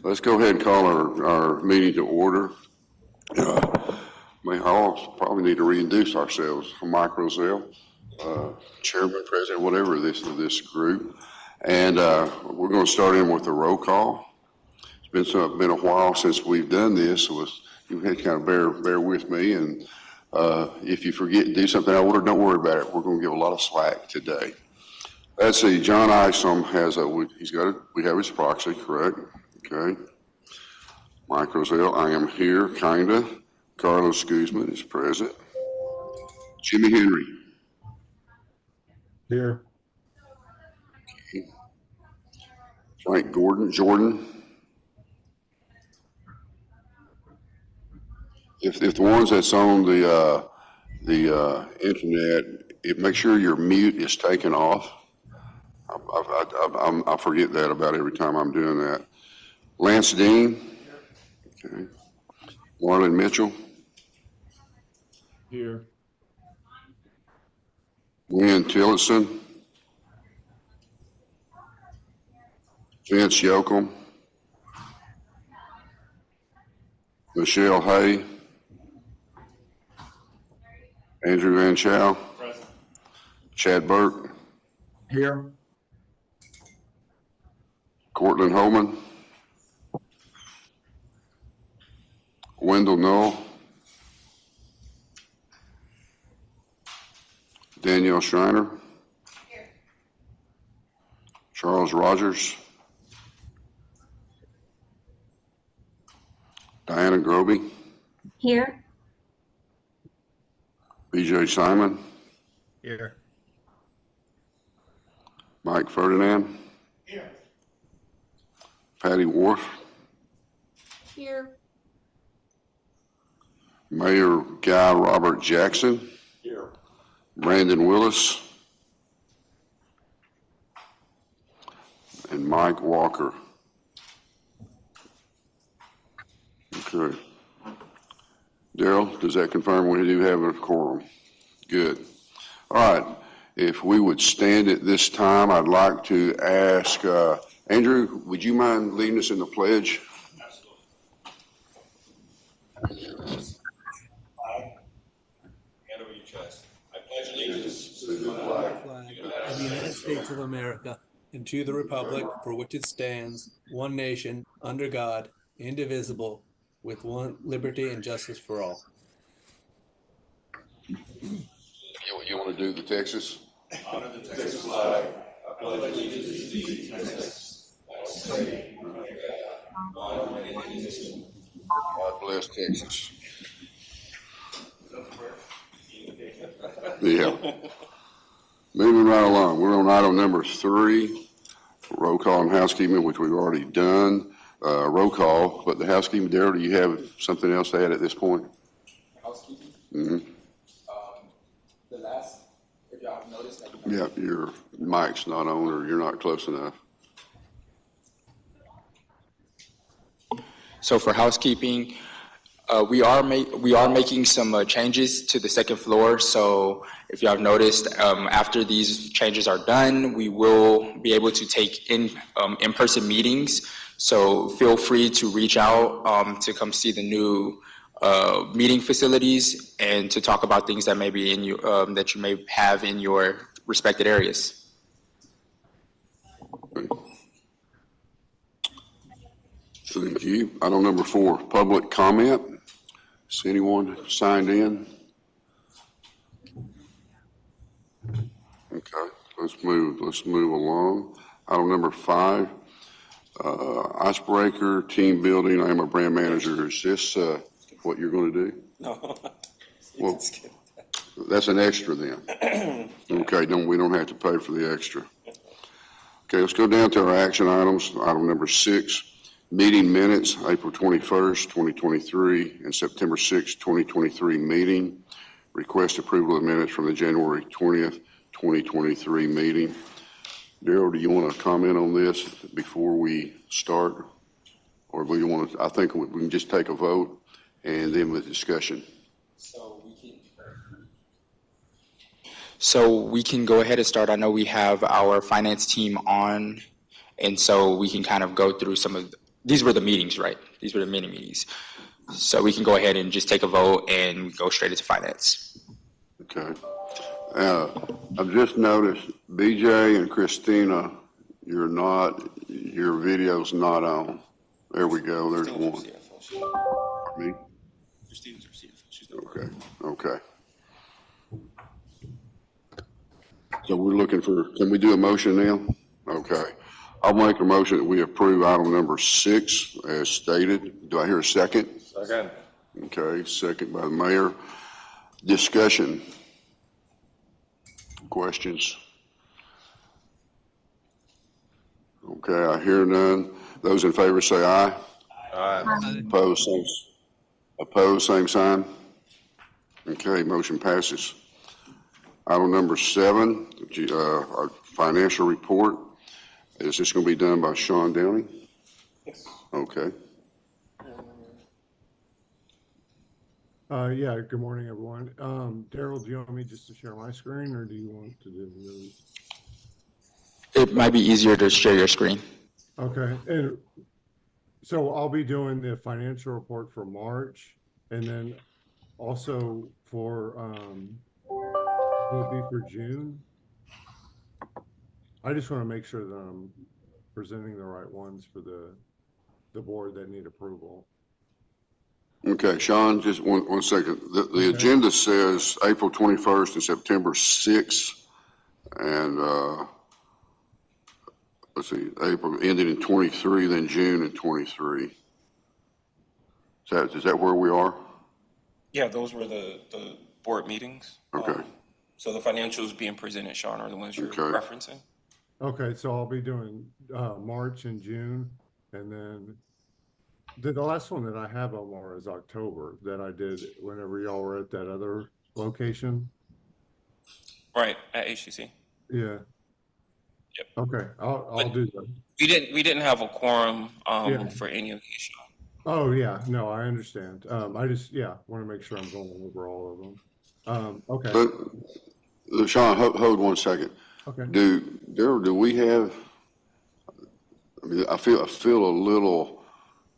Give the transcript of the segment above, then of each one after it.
Let's go ahead and call our meeting to order. I'll probably need to reintroduce ourselves. I'm Mike Rozelle, Chairman, President, whatever of this group. And we're going to start in with a roll call. It's been a while since we've done this, so you had to kind of bear with me. And if you forget to do something out of order, don't worry about it. We're going to give a lot of slack today. Let's see, John Isom we have his proxy, correct? Okay. Mike Rozelle, I am here, kinda. Carlos Guzman is present. Jimmy Henry. Here. Okay. Frank Jordan. If the ones that's on the internet, make sure your mute is taken off. I forget that about every time I'm doing that. Lance Dean. Okay. Marlon Mitchell. Here. Wynn Tillotson. Vince Yoakum. Michelle Hay. Andrew Van Chow. Present. Chad Burke. Here. Cortland Holman. Wendell Knoll. Danielle Schreiner. Here. Charles Rogers. Diana Groby. Here. BJ Simon. Here. Mike Ferdinand. Here. Patty Wharf. Here. Mayor Guy Robert Jackson. Here. Brandon Willis. And Mike Walker. Okay. Daryl, does that confirm we do have a quorum? Good. All right. If we would stand at this time, I'd like to ask, Andrew, would you mind leading us in the pledge? Absolutely. Hand over your chest. I pledge allegiance to the flag of the United States of America and to the republic for which it stands, one nation, under God, indivisible, with one liberty and justice for all. You want to do the Texas? Honor the Texas flag. I pledge allegiance to the Texas. God bless Texas. Yeah. Moving right along, we're on item number 3, roll call and housekeeping, which we've already done. Roll call, but the housekeeping, Darryl, do you have something else to add at this point? Housekeeping. Mm-hmm. The last, if y'all have noticed that. Yeah, your mic's not on or you're not close enough. So for housekeeping, we are making some changes to the second floor. So if y'all have noticed, after these changes are done, we will be able to take in-person meetings. So feel free to reach out to come see the new meeting facilities and to talk about things that may be in you that you may have in your respected areas. Thank you. Item number 4, public comment. Is anyone signed in? Okay, let's move along. Item number 5, icebreaker, team building. I am a brand manager. Is this what you're going to do? No. Well, that's an extra then. Okay, we don't have to pay for the extra. Okay, let's go down to our action items. Item number 6, meeting minutes, April 21st, 2023, and September 6th, 2023 meeting. Request approval of minutes from the January 20th, 2023 meeting. Daryl, do you want to comment on this before we start? Or do you want to, I think we can just take a vote and then with discussion. So we can go ahead and start. I know we have our finance team on, and so we can kind of go through some of These were the meetings, right? These were the mini meetings. So we can go ahead and just take a vote and go straight into finance. Okay. I've just noticed BJ and Christina, your video's not on. There we go. There's one. Me? Christine's our CFO. She's not Okay. Okay. So we're looking for, can we do a motion now? Okay. I'll make a motion that we approve item number 6 as stated. Do I hear a second? Second. Okay, second by the mayor. Discussion. Questions? Okay, I hear none. Those in favor say aye. Aye. Opposed, same sign. Okay, motion passes. Item number 7, our financial report. Is this going to be done by Sean Downey? Yes. Okay. Yeah, good morning, everyone. Daryl, do you want me just to share my screen or do you want to do yours? It might be easier to share your screen. Okay, and so I'll be doing the financial report for March and then also for, will it be for June? I just want to make sure that I'm presenting the right ones for the board that need approval. Okay, Sean, just one second. The Okay. agenda says April 21st and September 6th, and let's see, April ended in 23, then June in 23. Is that where we are? Yeah, those were the board meetings. Okay. So the financials being presented, Sean, are the ones you're Okay. referencing? Okay, so I'll be doing March and June, and then the last one that I have, Omar, is October that I did whenever y'all were at that other location. Right, at HTC. Yeah. Yep. Okay, I'll do that. We didn't have a quorum Yeah. for any of these, Sean. Oh yeah, no, I understand. I just want to make sure I'm going over all of them. Okay. But Sean, hold 1 second. Okay. Daryl, do we have? I mean, I feel a little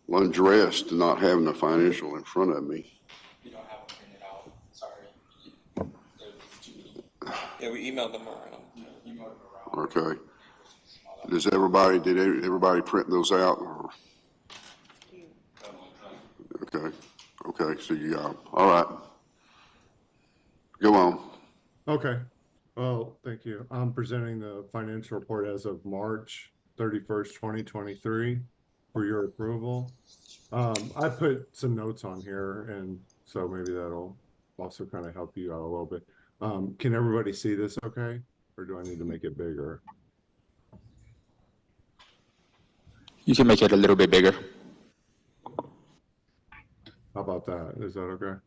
undressed not having the financial in front of me. You don't have it printed out, sorry. Yeah, we emailed them around. Okay. Did everybody print those out? Or? Okay, so you got 'em. All right. Go on. Okay. Well, thank you. I'm presenting the financial report as of March 31st, 2023 for your approval. I put some notes on here, and so maybe that'll also kind of help you out a little bit. Can everybody see this okay? Or do I need to make it bigger? You can make it a little bit bigger. How about that? Is that okay?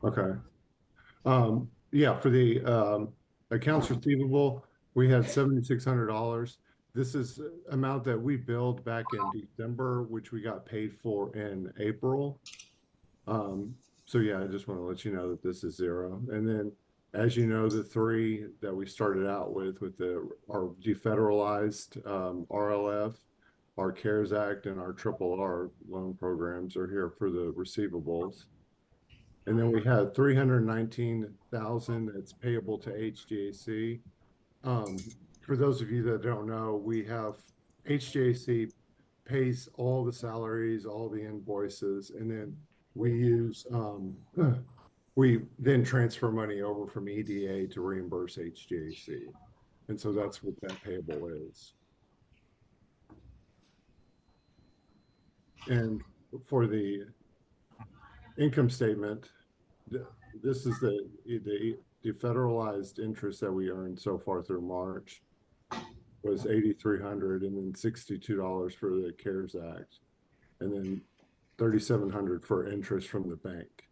Okay. Yeah, for the accounts receivable, we had $7,600. This is amount that we billed back in December, which we got paid for in April. So yeah, I just want to let you know that this is zero. And then, as you know, the 3 that we started out with our defederalized RLF, our CARES Act, and our RRR loan programs are here for the receivables. And then we had $319,000 that's payable to HGAC. For those of you that don't know, we have HGAC pays all the salaries, all the invoices, and then we use we then transfer money over from EDA to reimburse HGAC. And so that's what that payable is. And for the income statement, this is the federalized interest that we earned so far through March was $8,300, and then $62 for the CARES Act, and then $3,700 for interest from the bank.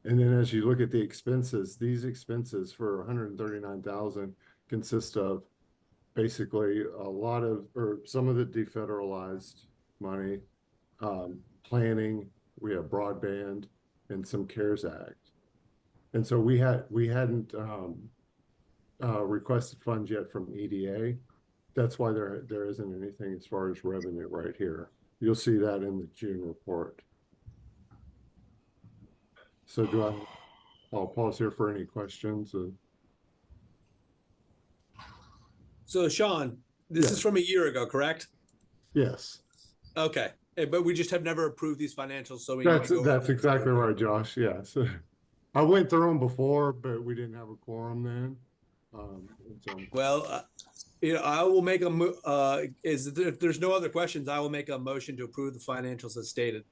And then as you look at the expenses, these expenses for $139,000 consist of basically some of the defederalized money, planning, we have broadband, and some CARES Act. And so we hadn't requested funds yet from EDA. That's why there isn't anything as far as revenue right here. You'll see that in the June report. So I'll pause here for any questions. So Sean, this Yeah. is from a year ago, correct? Yes, Okay. But we just have never approved these financials, so we need to go that's over exactly them. right, Josh. Yes. I went through them before, but we didn't have a quorum then. And so, Well, I will make if there's no other questions, I will make a motion to approve the financials as stated.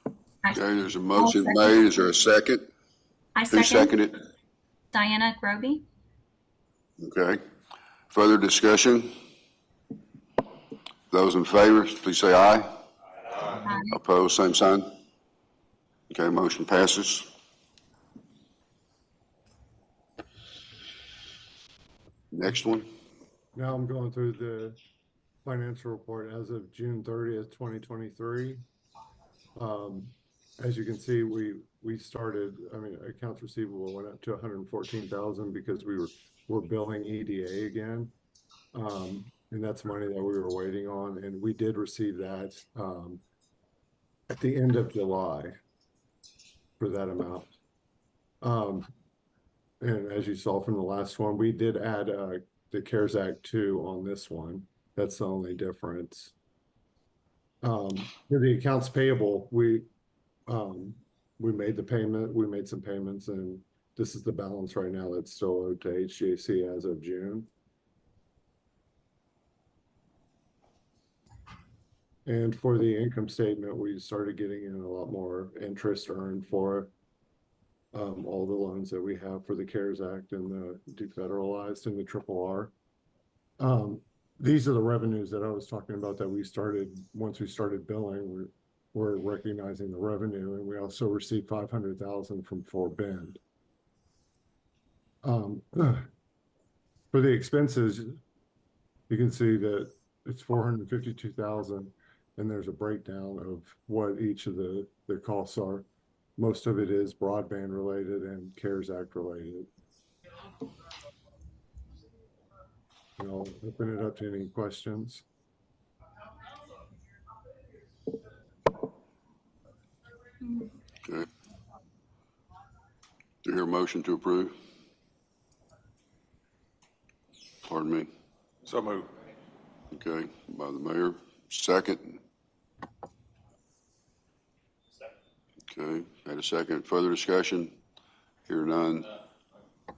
Okay, there's a motion made. Is there a second? I Who seconded it? Diana Groby. Okay. Further discussion? Those in favor, please say aye. Aye. Opposed, same sign. Okay, motion passes. Next one. now I'm going through the financial report as of June 30th, 2023. As you can see, we started, accounts receivable went up to 114,000 because we're billing EDA again. And that's money that we were waiting on, and we did receive that at the end of July for that amount. And as you saw from the last one, we did add the CARES Act 2 on this one. That's the only difference. For the accounts payable, we made the payment, we made some payments, and this is the balance right now that's still owed to HGAC as of June. And for the income statement, we started getting in a lot more interest earned for all the loans that we have for the CARES Act and the defederalized and the RRR. These are the revenues that I was talking about that we started, once we started billing, we're recognizing the revenue, and we also received 500,000 from Fort Bend. For the expenses, you can see that it's 452,000, and there's a breakdown of what each of the costs are. Most of it is broadband related and CARES Act related. I'll open it up to any questions. Okay. Do you hear a motion to approve? Pardon me. So move. Okay, by the mayor. Second. Okay, had a second. Further discussion? Hear none.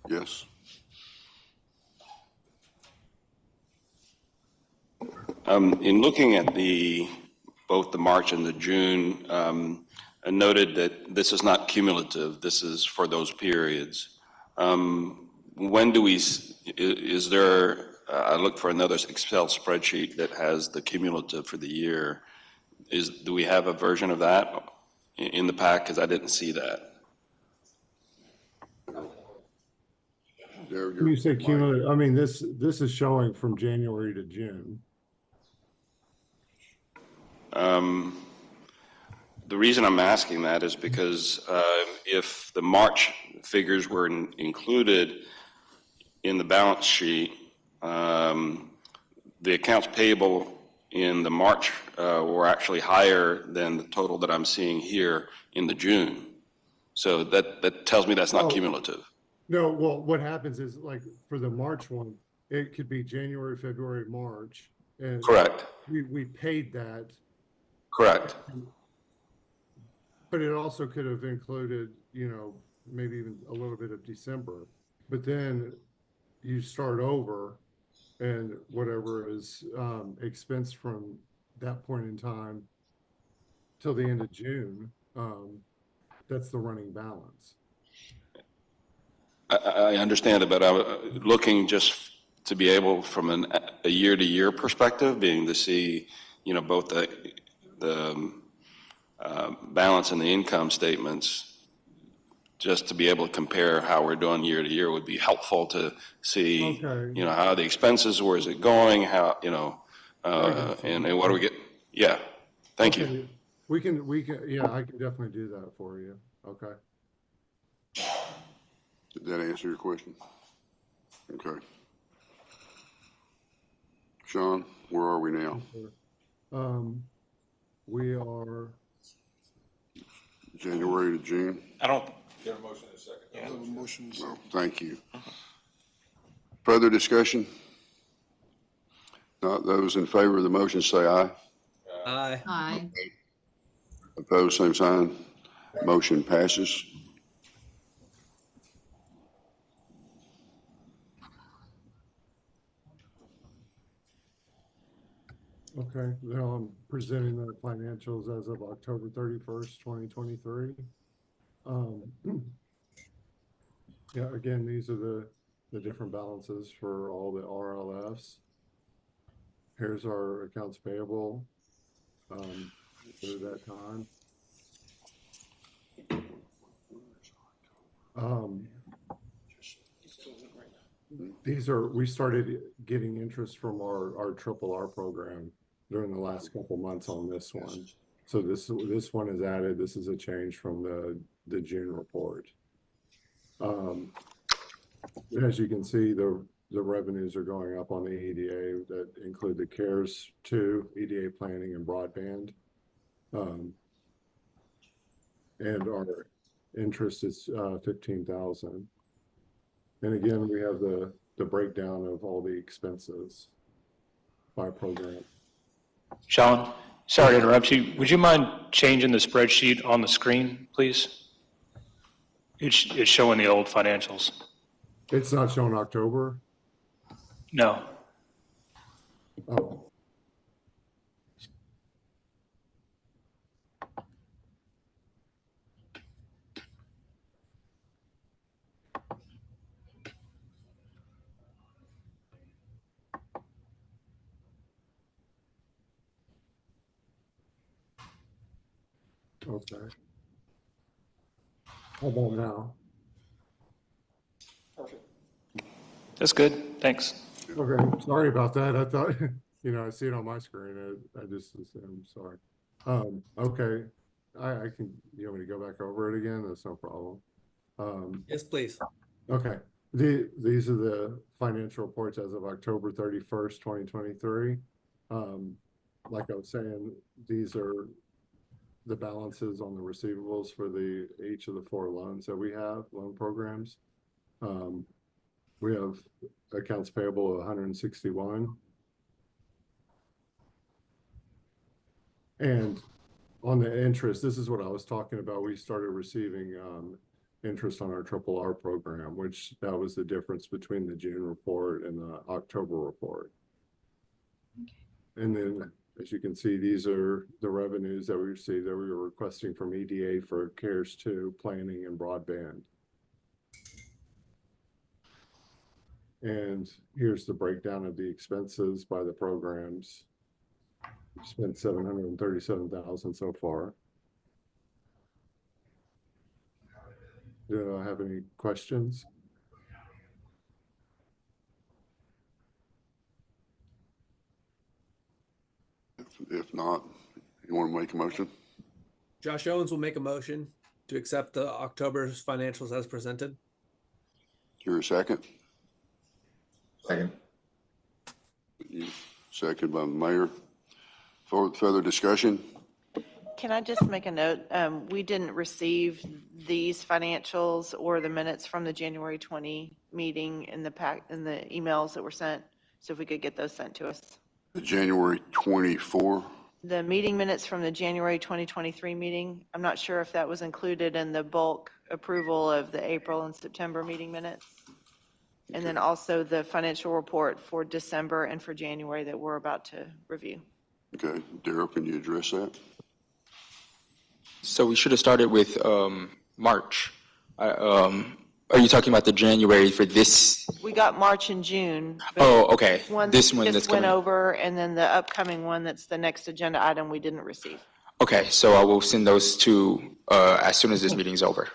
Yes. In looking at both the March and the June, I noted that this is not cumulative. This is for those periods. When do is there, I looked for another Excel spreadsheet that has the cumulative for the year. Do we have a version of that in the pack? Because I didn't see that. When you say cumulative, this is showing from January to June. The reason I'm asking that is because if the March figures were included in the balance sheet, the accounts payable in the March were actually higher than the total that I'm seeing here in the June. So that tells me that's not cumulative. No, well, what happens is, like, for the March one, it could be January, February, March. And Correct. we paid that. Correct. But it also could have included, maybe even a little bit of December. But then you start over, and whatever is expense from that point in time till the end of June, that's the running balance. I understand it, but I was looking just to be able, from a year-to-year perspective, being to see, both the balance and the income statements, just to be able to compare how we're doing year to year would be helpful to see, Okay. How the expenses, where is it going, how, and what do we get? Yeah, thank you. We can, yeah, I can definitely do that for you. Okay. Did that answer your question? Okay. Sean, where are we now? We are, January to June? I don't. Get a motion in a second. No, thank you. Further discussion? Not those in favor of the motion say aye. Aye. Aye. Opposed, same sign. Motion passes. okay, now I'm presenting the financials as of October 31st, 2023. Yeah, again, these are the different balances for all the RLFs. Here's our accounts payable through that time. We started getting interest from our triple R program during the last couple months on this one. So this one is added. This is a change from the June report. As you can see, the revenues are going up on the EDA that include the CARES 2, EDA planning and broadband. And our interest is 15,000. And again, we have the breakdown of all the expenses by program. Sean, sorry to interrupt you. Would you mind changing the spreadsheet on the screen, please? It's showing the old financials. It's not showing October. No. Oh. Okay. How about now? That's good. Thanks. Okay, sorry about that. I thought, I see it on my screen. I just assumed, sorry. Okay, I can, you want me to go back over it again? That's no problem. Yes, please. Okay, these are the financial reports as of October 31st, 2023. Like I was saying, these are the balances on the receivables for each of the 4 loans that we have, loan programs. We have accounts payable of 161. And on the interest, this is what I was talking about. We started receiving interest on our triple R program, which that was the difference between the June report and the October report. And then, as you can see, these are the revenues that we received that we were requesting from EDA for CARES 2, planning and broadband. And here's the breakdown of the expenses by the programs. We spent $737,000 so far. Do I have any questions? If not, you want to make a motion? Josh Owens will make a motion to accept the October's financials as presented. Here a second? Second. Second by the mayor. For further discussion? Can I just make a note? We didn't receive these financials or the minutes from the January 20 meeting in the emails that were sent. So if we could get those sent to us. The January 24. The meeting minutes from the January 2023 meeting, I'm not sure if that was included in the bulk approval of the April and September meeting minutes. And then also the financial report for December and for January that we're about to review. Okay, Daryl, can you address that? So we should have started with March. Are you talking about the January for this? We got March and June. but Oh, okay. This one just that's went coming. over, and then the upcoming one that's the next agenda item we didn't receive. Okay, so I will send those to as soon as this meeting's over.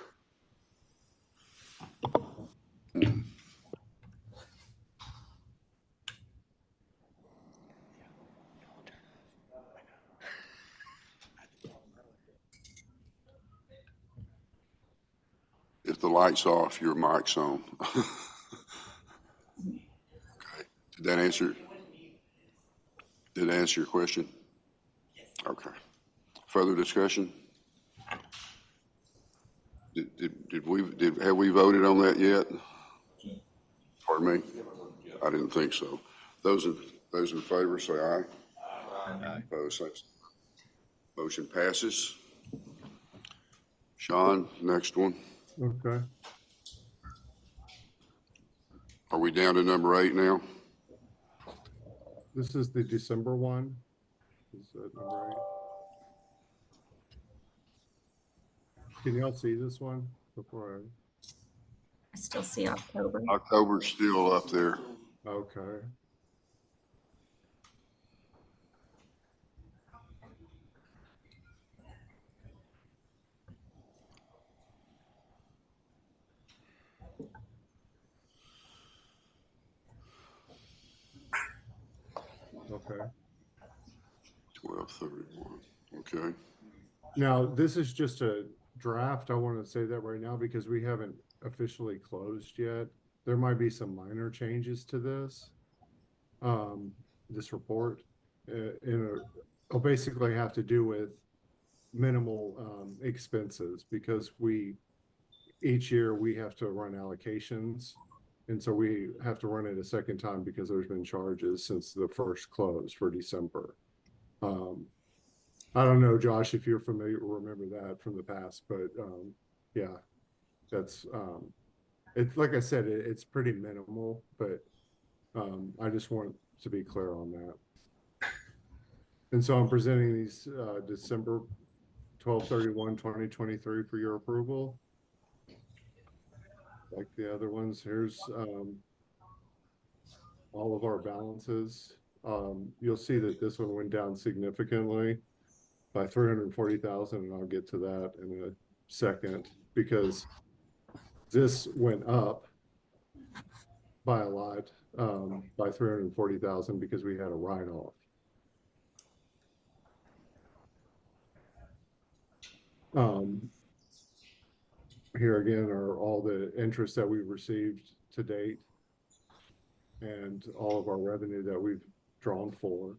if the light's off, your mic's on. Okay, did that answer your question? Okay. Further discussion? Have we voted on that yet? Pardon me? I didn't think so. Those in favor say aye. Aye. Opposed, same sign. Motion passes. Sean, next one. Okay. Are we down to number 8 now? This is the December one. Is that number 8? Can y'all see this one before I still see October. October's still up there. okay. Okay. 12/31. Okay. Now, this is just a draft. I want to say that right now because we haven't officially closed yet. There might be some minor changes to this, this report. It'll basically have to do with minimal expenses because each year we have to run allocations. And so we have to run it a second time because there's been charges since the first close for December. I don't know, Josh, if you're familiar or remember that from the past, but yeah, that's it's like I said, it's pretty minimal, but I just want to be clear on that. And so I'm presenting these December 12/31/2023 for your approval. Like the other ones, here's all of our balances. You'll see that this one went down significantly by 340,000, and I'll get to that in a second because this went up by a lot, by 340,000 because we had a write-off. Here again are all the interest that we've received to date and all of our revenue that we've drawn for.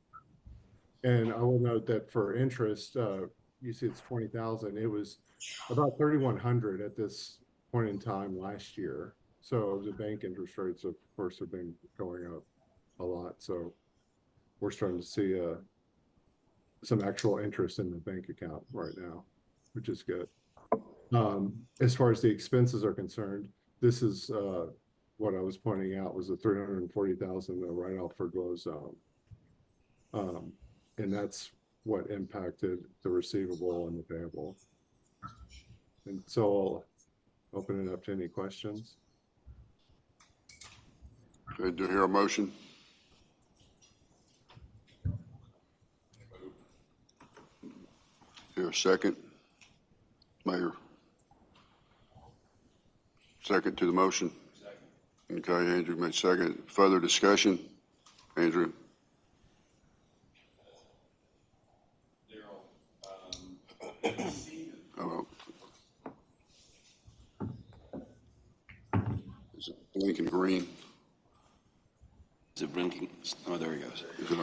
And I will note that for interest, you see it's 20,000. It was about 3,100 at this point in time last year. So the bank interest rates, of course, have been going up a lot. So we're starting to see some actual interest in the bank account right now, which is good. As far as the expenses are concerned, this is what I was pointing out was the 340,000 write-off for Glow Zone. And that's what impacted the receivable and the payable. And so I'll open it up to any questions. Okay, do you hear a motion? Here a second? Mayor? Second to the motion? Second. Okay, Andrew made second. Further discussion? Andrew? Is it blinking green? Is it blinking? Oh, there he goes. Is it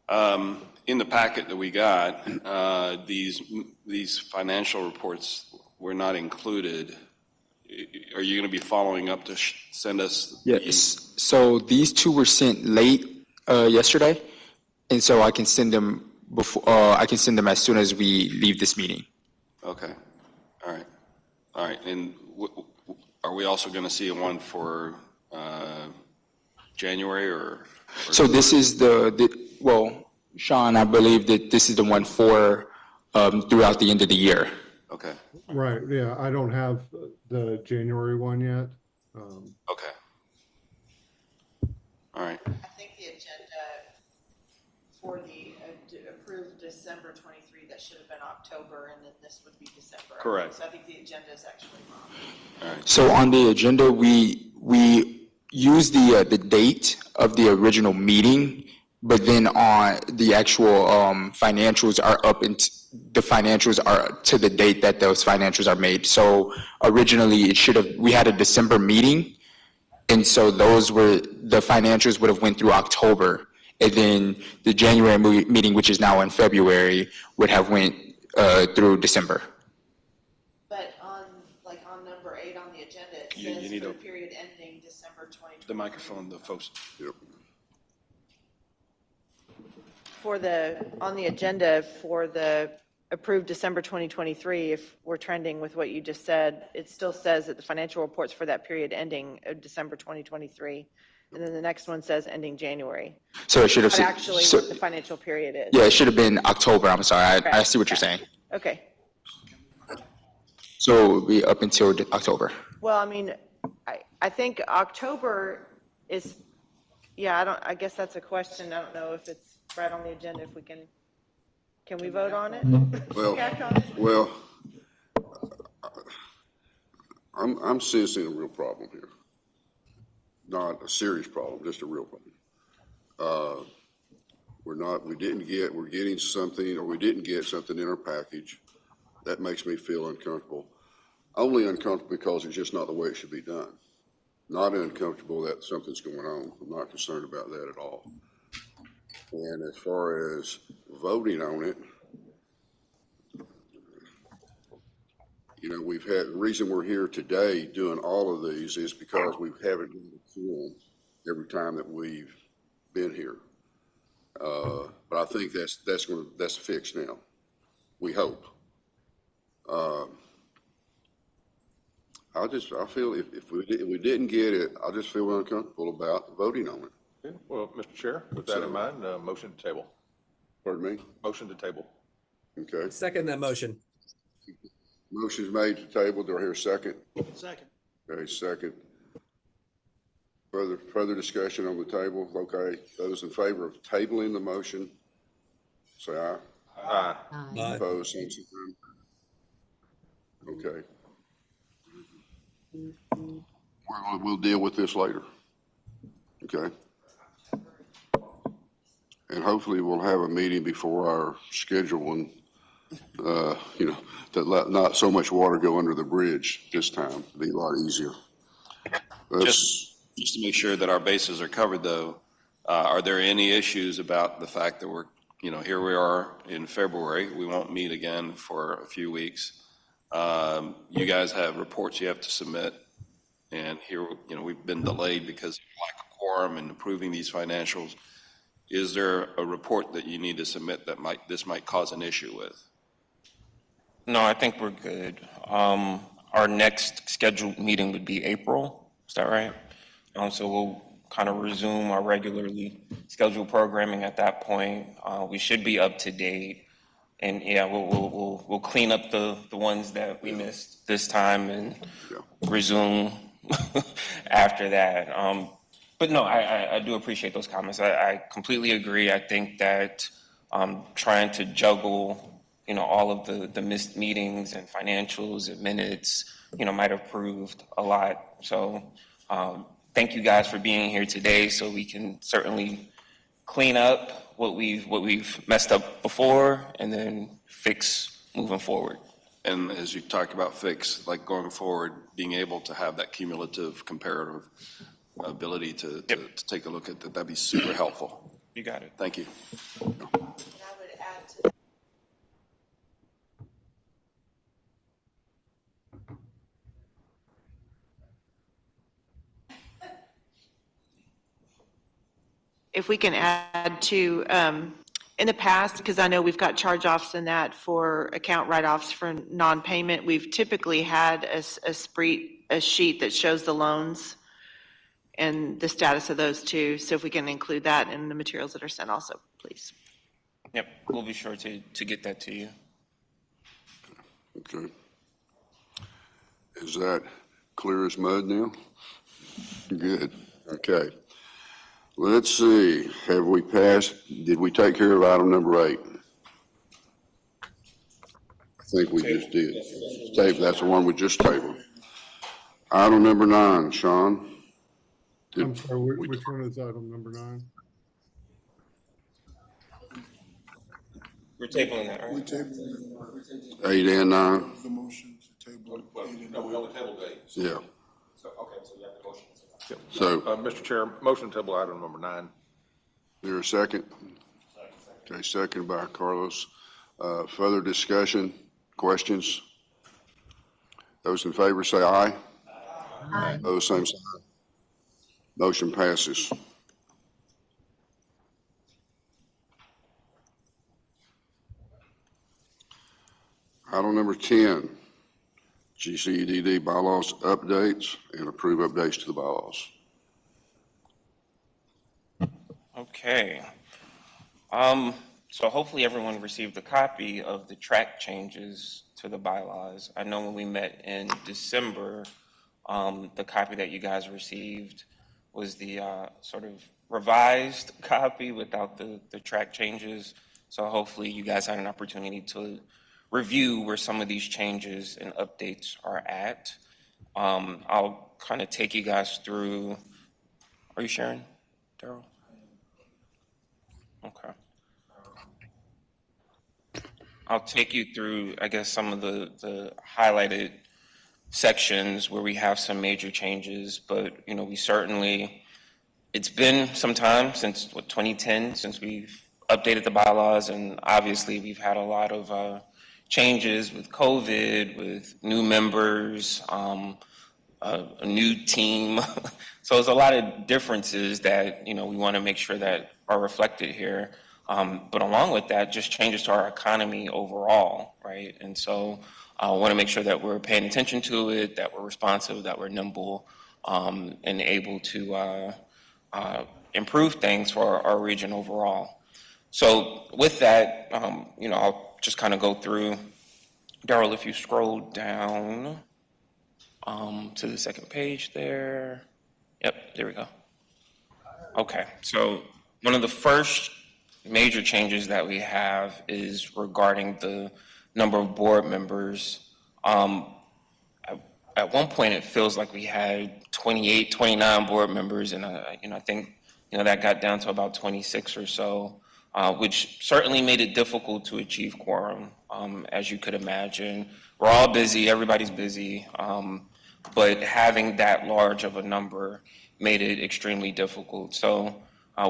on? In the packet that we got, these financial reports were not included. Are you going to be following up to send us? Yes. So these two were sent late yesterday, and so I can send them before. I can send them as soon as we leave this meeting. Okay. All right. All right. And are we also going to see one for January or? So this is well, Sean, I believe that this is the one for throughout the end of the year. Okay. Right. Yeah. I don't have the January one yet. Okay. All right. I think the agenda for the approved December 23, that should have been October, and then this would be December. Correct. So I think the agenda is actually wrong. All right. So on the agenda, we use the date of the original meeting, but then on the actual financials are the financials are to the date that those financials are made. So originally we had a December meeting, and so the financials would have went through October, and then the January meeting, which is now in February, would have went through December. But on number 8 on the agenda, it You says need for a- the period ending December 2020. The microphone, the folks. Yep. On the agenda for the approved December 2023, if we're trending with what you just said, it still says that the financial reports for that period ending December 2023. And then the next one says ending January. So it should have Not said, actually so, what the financial period is. yeah, it should have been October. I'm sorry. I see what you're saying. Okay. So it would be up until October. Well, I mean, I think October is, yeah, I guess that's a question. I don't know if it's right on the agenda, if we can we vote on it? Well, Act on it? well, I'm sensing a real problem here. Not a serious problem, just a real problem. We're getting something, or we didn't get something in our package. That makes me feel uncomfortable. Only uncomfortable because it's just not the way it should be done. Not uncomfortable that something's going on. I'm not concerned about that at all. And as far as voting on it, the reason we're here today doing all of these is because we haven't done a quorum every time that we've been here. But I think that's fixed now. We hope. I feel if we didn't get it, I just feel uncomfortable about voting on it. Okay. Well, Mr. Chair, with that in mind, motion to table. Pardon me? Motion to table. Okay. Second that motion. Motion's made to table. Do I hear a second? Second. Okay, second. Further discussion on the table? Okay. Those in favor of tabling the motion, say aye. Aye. Aye. Opposed, same sign. Okay. We'll deal with this later. Okay. And hopefully we'll have a meeting before our schedule and, to let not so much water go under the bridge this time. It'll be a lot easier. Just to make sure that our bases are covered, though, are there any issues about the fact that here we are in February, we won't meet again for a few weeks. You guys have reports you have to submit, and here, we've been delayed because of lack of quorum and approving these financials. Is there a report that you need to submit that this might cause an issue with? No, I think we're good. Our next scheduled meeting would be April. Is that right? So we'll kind of resume our regularly scheduled programming at that point. We should be up to date, and yeah, we'll clean up the ones that we missed this time and resume after that. But no, I do appreciate those comments. I completely agree. I think that trying to juggle, all of the missed meetings and financials and minutes, might have proved a lot. So thank you guys for being here today, so we can certainly clean up what we've messed up before and then fix moving forward. And as you talked about fix, like going forward, being able to have that cumulative comparative ability to take a look at that'd be super helpful. You got it. Thank you. And I would add to that. If we can add to, in the past, because I know we've got charge-offs in that for account write-offs for non-payment, we've typically had a sheet that shows the loans and the status of those two. So if we can include that in the materials that are sent also, please. Yep, we'll be sure to get that to you. Okay. Is that clear as mud now? Good. Okay. Let's see. Have we passed? Did we take care of item number 8? I think we just did. That's the one we just tabled. Item number 9, Sean. I'm sorry, which one is item number 9? We're tabling that, right? 8 and 9, The motion to table. No, we only tabled 8. yeah. So, okay, so you have the motion. So, Mr. Chair, motion to table item number 9. there a second? Okay, second by Carlos. Further discussion, questions? Those in favor say aye. Aye. Those same sign. Motion passes. Item number 10, GCEDD bylaws updates and approve updates to the bylaws. Okay. So hopefully everyone received a copy of the track changes to the bylaws. I know when we met in December, the copy that you guys received was the sort of revised copy without the track changes. So hopefully you guys had an opportunity to review where some of these changes and updates are at. I'll kind of take you guys through. Are you sharing, Daryl? Okay. I'll take you through, I guess, some of the highlighted sections where we have some major changes, but, you know, it's been some time since, 2010, since we've updated the bylaws, and obviously we've had a lot of changes with COVID, with new members, a new team. So there's a lot of differences that, you know, we want to make sure that are reflected here. But along with that, just changes to our economy overall, right? And so I want to make sure that we're paying attention to it, that we're responsive, that we're nimble, and able to improve things for our region overall. So with that, you know, I'll just kind of go through. Daryl, if you scroll down to the second page there. Yep, there we go. Okay, so one of the first major changes that we have is regarding the number of board members. At one point, it feels like we had 28, 29 board members, and you know, I think, you know, that got down to about 26 or so, which certainly made it difficult to achieve quorum, as you could imagine. We're all busy, everybody's busy, but having that large of a number made it extremely difficult. So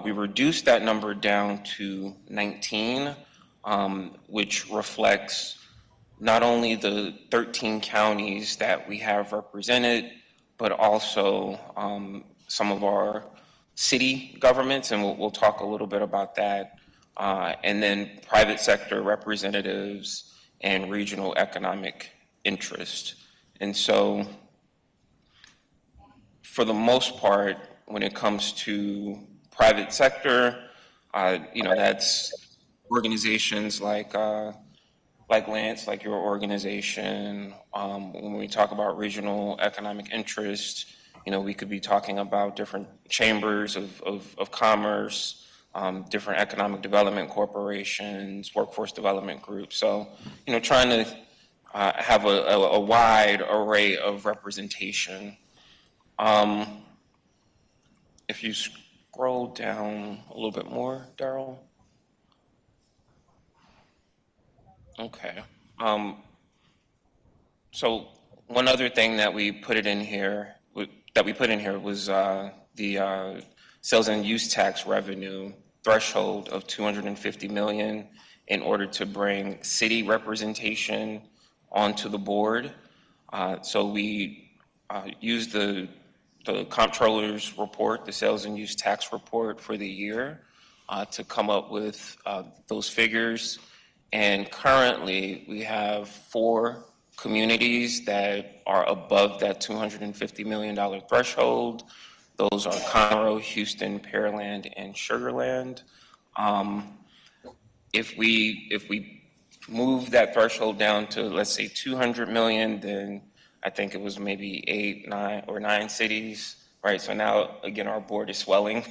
we reduced that number down to 19, which reflects not only the 13 counties that we have represented, but also some of our city governments, and we'll talk a little bit about that, and then private sector representatives and regional economic interest. And so for the most part, when it comes to private sector, you know, that's organizations like Lance, like your organization. When we talk about regional economic interest, you know, we could be talking about different chambers of commerce, different economic development corporations, workforce development groups. So, you know, trying to have a wide array of representation. If you scroll down a little bit more, Daryl. Okay. So one other thing that we put in here was the sales and use tax revenue threshold of 250 million in order to bring city representation onto the board. So we used the comptroller's report, the sales and use tax report for the year, to come up with those figures. And currently, we have 4 communities that are above that $250 million threshold. Those are Conroe, Houston, Pearland, and Sugar Land. If we move that threshold down to, let's say, 200 million, then I think it was maybe 8, 9, or 9 cities, right? So now, again, our board is swelling,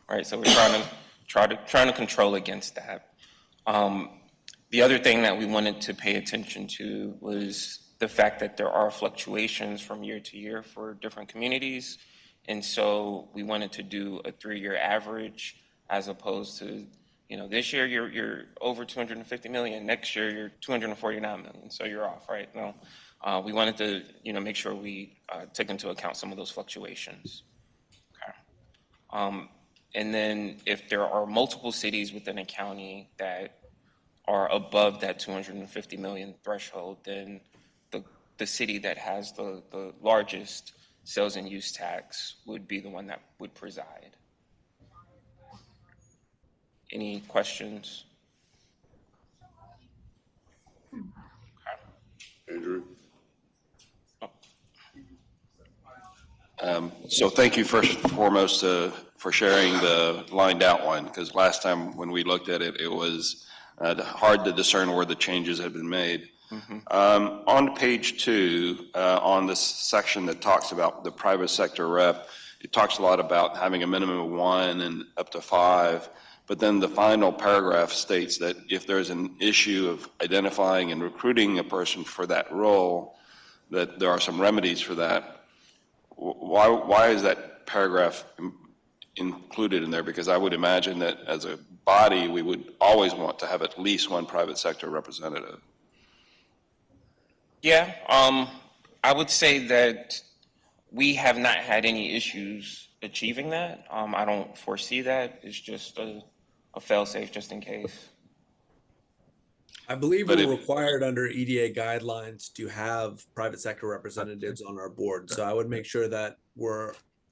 right? So we're trying to control against that. The other thing that we wanted to pay attention to was the fact that there are fluctuations from year to year for different communities. And so we wanted to do a 3-year average as opposed to, this year you're over 250 million, next year you're 249 million, so you're off, right? No, we wanted to, make sure we take into account some of those fluctuations. Okay. And then if there are multiple cities within a county that are above that 250 million threshold, then the city that has the largest sales and use tax would be the one that would preside. Any questions? Andrew? So thank you first and foremost for sharing the lined out one, because last time when we looked at it, it was hard to discern where the changes had been made. On page 2, on this section that talks about the private sector rep, it talks a lot about having a minimum of 1 and up to 5, but then the final paragraph states that if there's an issue of identifying and recruiting a person for that role, that there are some remedies for that. Why is that paragraph included in there? Because I would imagine that as a body, we would always want to have at least one private sector representative. Yeah, I would say that we have not had any issues achieving that. I don't foresee that. It's just a fail-safe just in case. I believe we're required under EDA guidelines to have private sector representatives on our board. So I would make sure that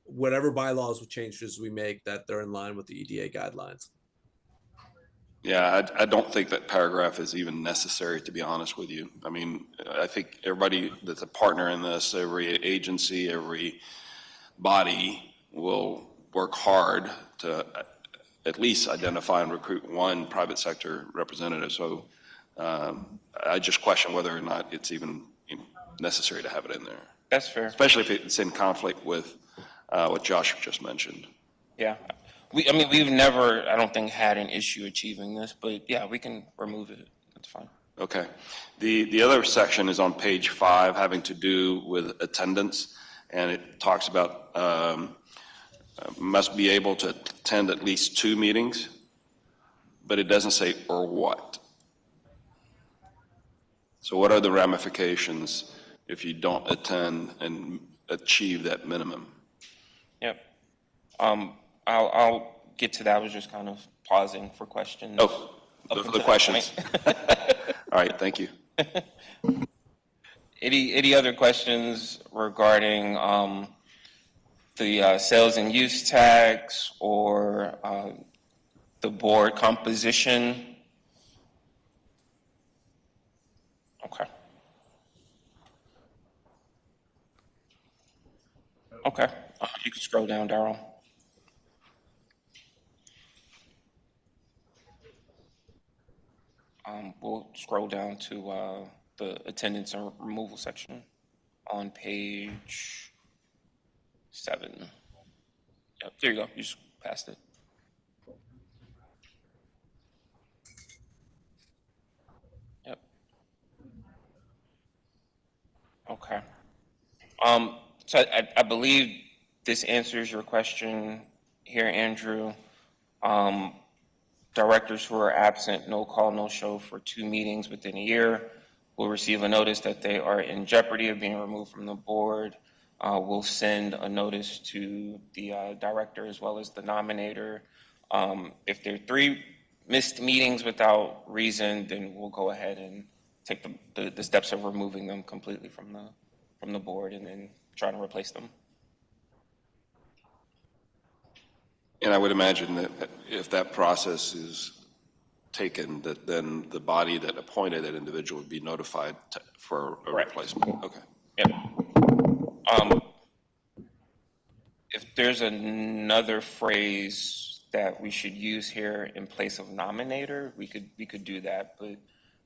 whatever bylaws with changes we make, that they're in line with the EDA guidelines. Yeah, I don't think that paragraph is even necessary, to be honest with you. I mean, I think everybody that's a partner in this, every agency, every body will work hard to at least identify and recruit one private sector representative. So I just question whether or not it's even necessary to have it in there. That's fair. Especially if it's in conflict with what Josh just mentioned. Yeah. We've never, I don't think, had an issue achieving this, but yeah, we can remove it. That's fine. Okay. The other section is on page 5, having to do with attendance, and it talks about must be able to attend at least 2 meetings, but it doesn't say or what. So what are the ramifications if you don't attend and achieve that minimum? Yep. I'll get to that. I was just kind of pausing for questions. Oh, the questions. All right, thank you. Any other questions regarding the sales and use tax or the board composition? Okay. Okay. You can scroll down, Darryl. We'll scroll down to the attendance and removal section on page 7. Yep, there you go. You just passed it. Yep. Okay. So I believe this answers your question here, Andrew. Directors who are absent, no call, no show for 2 meetings within a year will receive a notice that they are in jeopardy of being removed from the board. We'll send a notice to the director as well as the nominator. If there are 3 missed meetings without reason, then we'll go ahead and take the steps of removing them completely from the board and then try to replace them. And I would imagine that if that process is taken, that then the body that appointed that individual would be notified for a replacement. Okay. Yep. If there's another phrase that we should use here in place of nominator, we could do that, but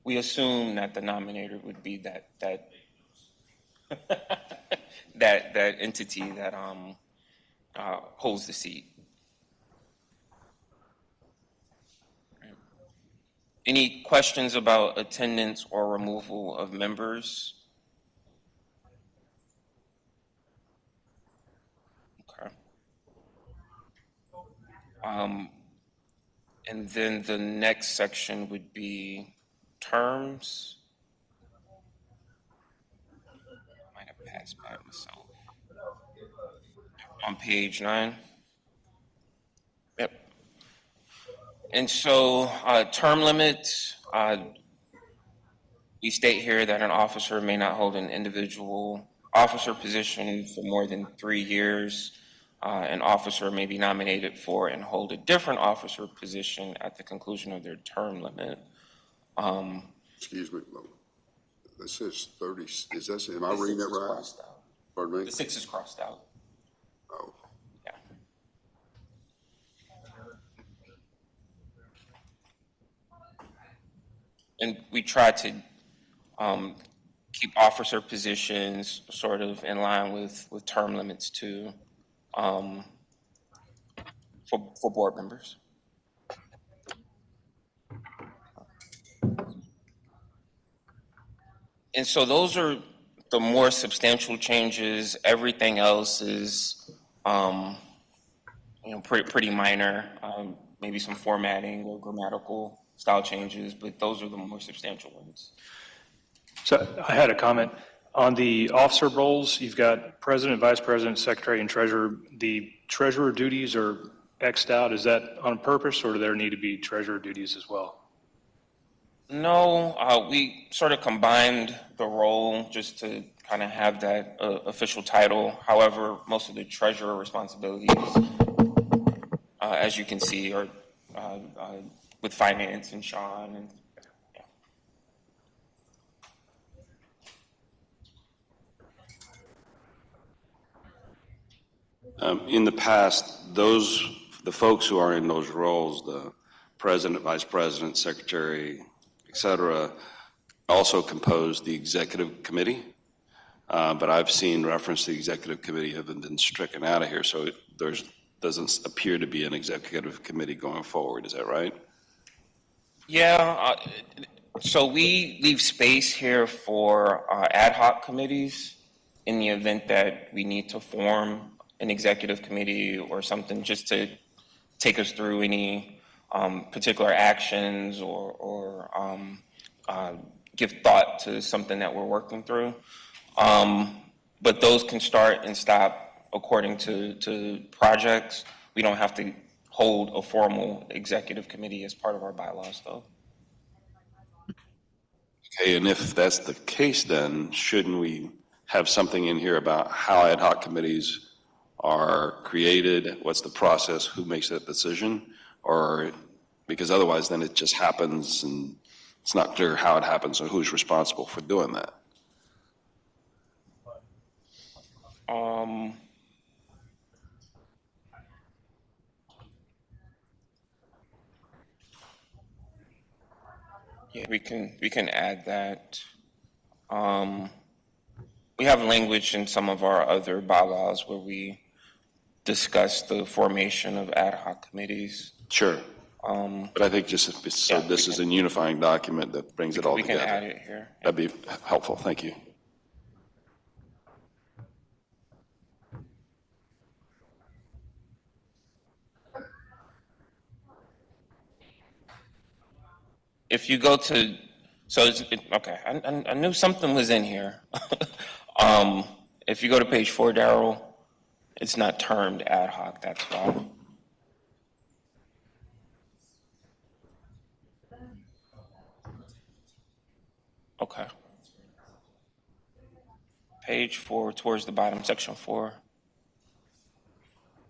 we assume that the nominator would be that that entity that holds the seat. Any questions about attendance or removal of members? Okay. And then the next section would be terms. Might have passed by myself. On page 9. Yep. And so term limits, we state here that an officer may not hold an individual officer position for more than 3 years. An officer may be nominated for and hold a different officer position at the conclusion of their term limit. Excuse me, this says 30, is that, am I reading that right? Pardon me? The 6 is crossed out. Oh. Yeah. And we try to keep officer positions sort of in line with term limits too, for board members. And so those are the more substantial changes. Everything else is, pretty minor. Maybe some formatting or grammatical style changes, but those are the more substantial ones. So I had a comment. On the officer roles, you've got president, vice president, secretary, and treasurer. The treasurer duties are X'd out. Is that on purpose, or do there need to be treasurer duties as well? No, we sort of combined the role just to kind of have that official title. However, most of the treasurer responsibilities, as you can see, are with finance and Sean. And, In the past, the folks who are in those roles, the president, vice president, secretary, et cetera, also compose the executive committee. But I've seen reference to the executive committee having been stricken out of here, so there doesn't appear to be an executive committee going forward. Is that right? Yeah, so we leave space here for ad hoc committees in the event that we need to form an executive committee or something just to take us through any particular actions or give thought to something that we're working through. But those can start and stop according to projects. We don't have to hold a formal executive committee as part of our bylaws, though. Okay, and if that's the case, then shouldn't we have something in here about how ad hoc committees are created? What's the process? Who makes that decision? Or because otherwise, then it just happens, and it's not clear how it happens or who's responsible for doing that. Yeah, we can add that. We have language in some of our other bylaws where we discuss the formation of ad hoc committees. Sure. But I think just so this is a unifying document that brings it all together. We can add it here. That'd be helpful. Thank you. If you go to, okay, I knew something was in here. If you go to page 4, Darryl, it's not termed ad hoc, that's why. Okay. Page 4, towards the bottom, section 4.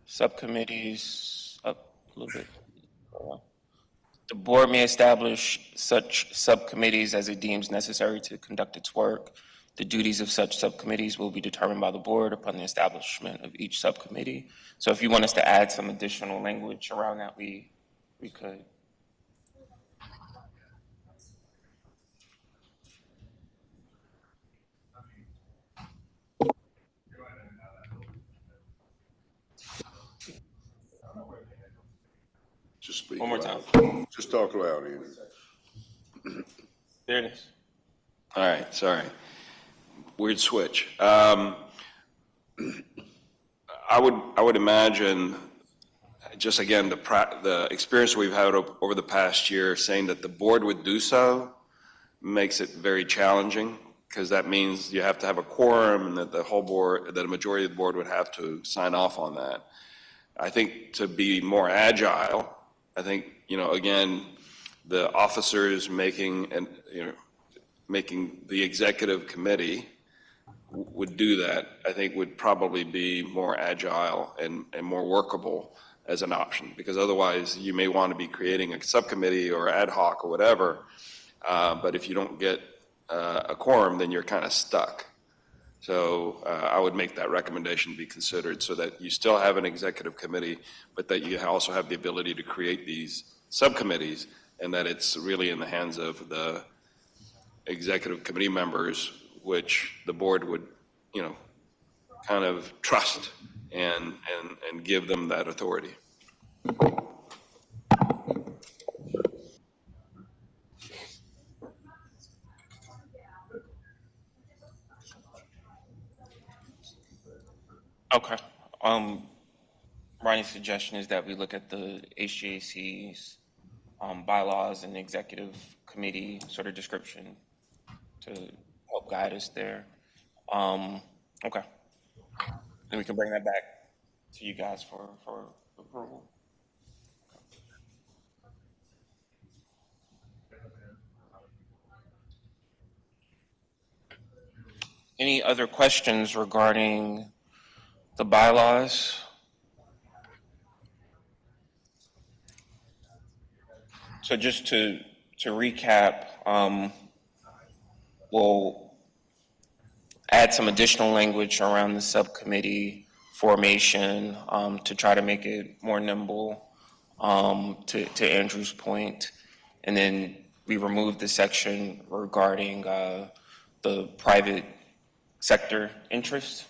Subcommittees, up a little bit. The board may establish such subcommittees as it deems necessary to conduct its work. The duties of such subcommittees will be determined by the board upon the establishment of each subcommittee. So if you want us to add some additional language around that, we could. Just speak One more loud. time. Just talk loud, Andy. There it is. All right, sorry. Weird switch. I would imagine, just again, the experience we've had over the past year saying that the board would do so makes it very challenging, because that means you have to have a quorum and that the whole board, that a majority of the board would have to sign off on that. I think to be more agile, I think, again, the officers making the executive committee would do that, I think would probably be more agile and more workable as an option, because otherwise you may want to be creating a subcommittee or ad hoc or whatever, but if you don't get a quorum, then you're kind of stuck. So I would make that recommendation be considered, so that you still have an executive committee, but that you also have the ability to create these subcommittees, and that it's really in the hands of the executive committee members, which the board would, kind of trust and give them that authority. Okay. Ronnie's suggestion is that we look at the HGAC's bylaws and executive committee sort of description to help guide us there. Okay. Then we can bring that back to you guys for approval. Any other questions regarding the bylaws? So just to recap, we'll add some additional language around the subcommittee formation to try to make it more nimble, to Andrew's point. And then we removed the section regarding the private sector interest.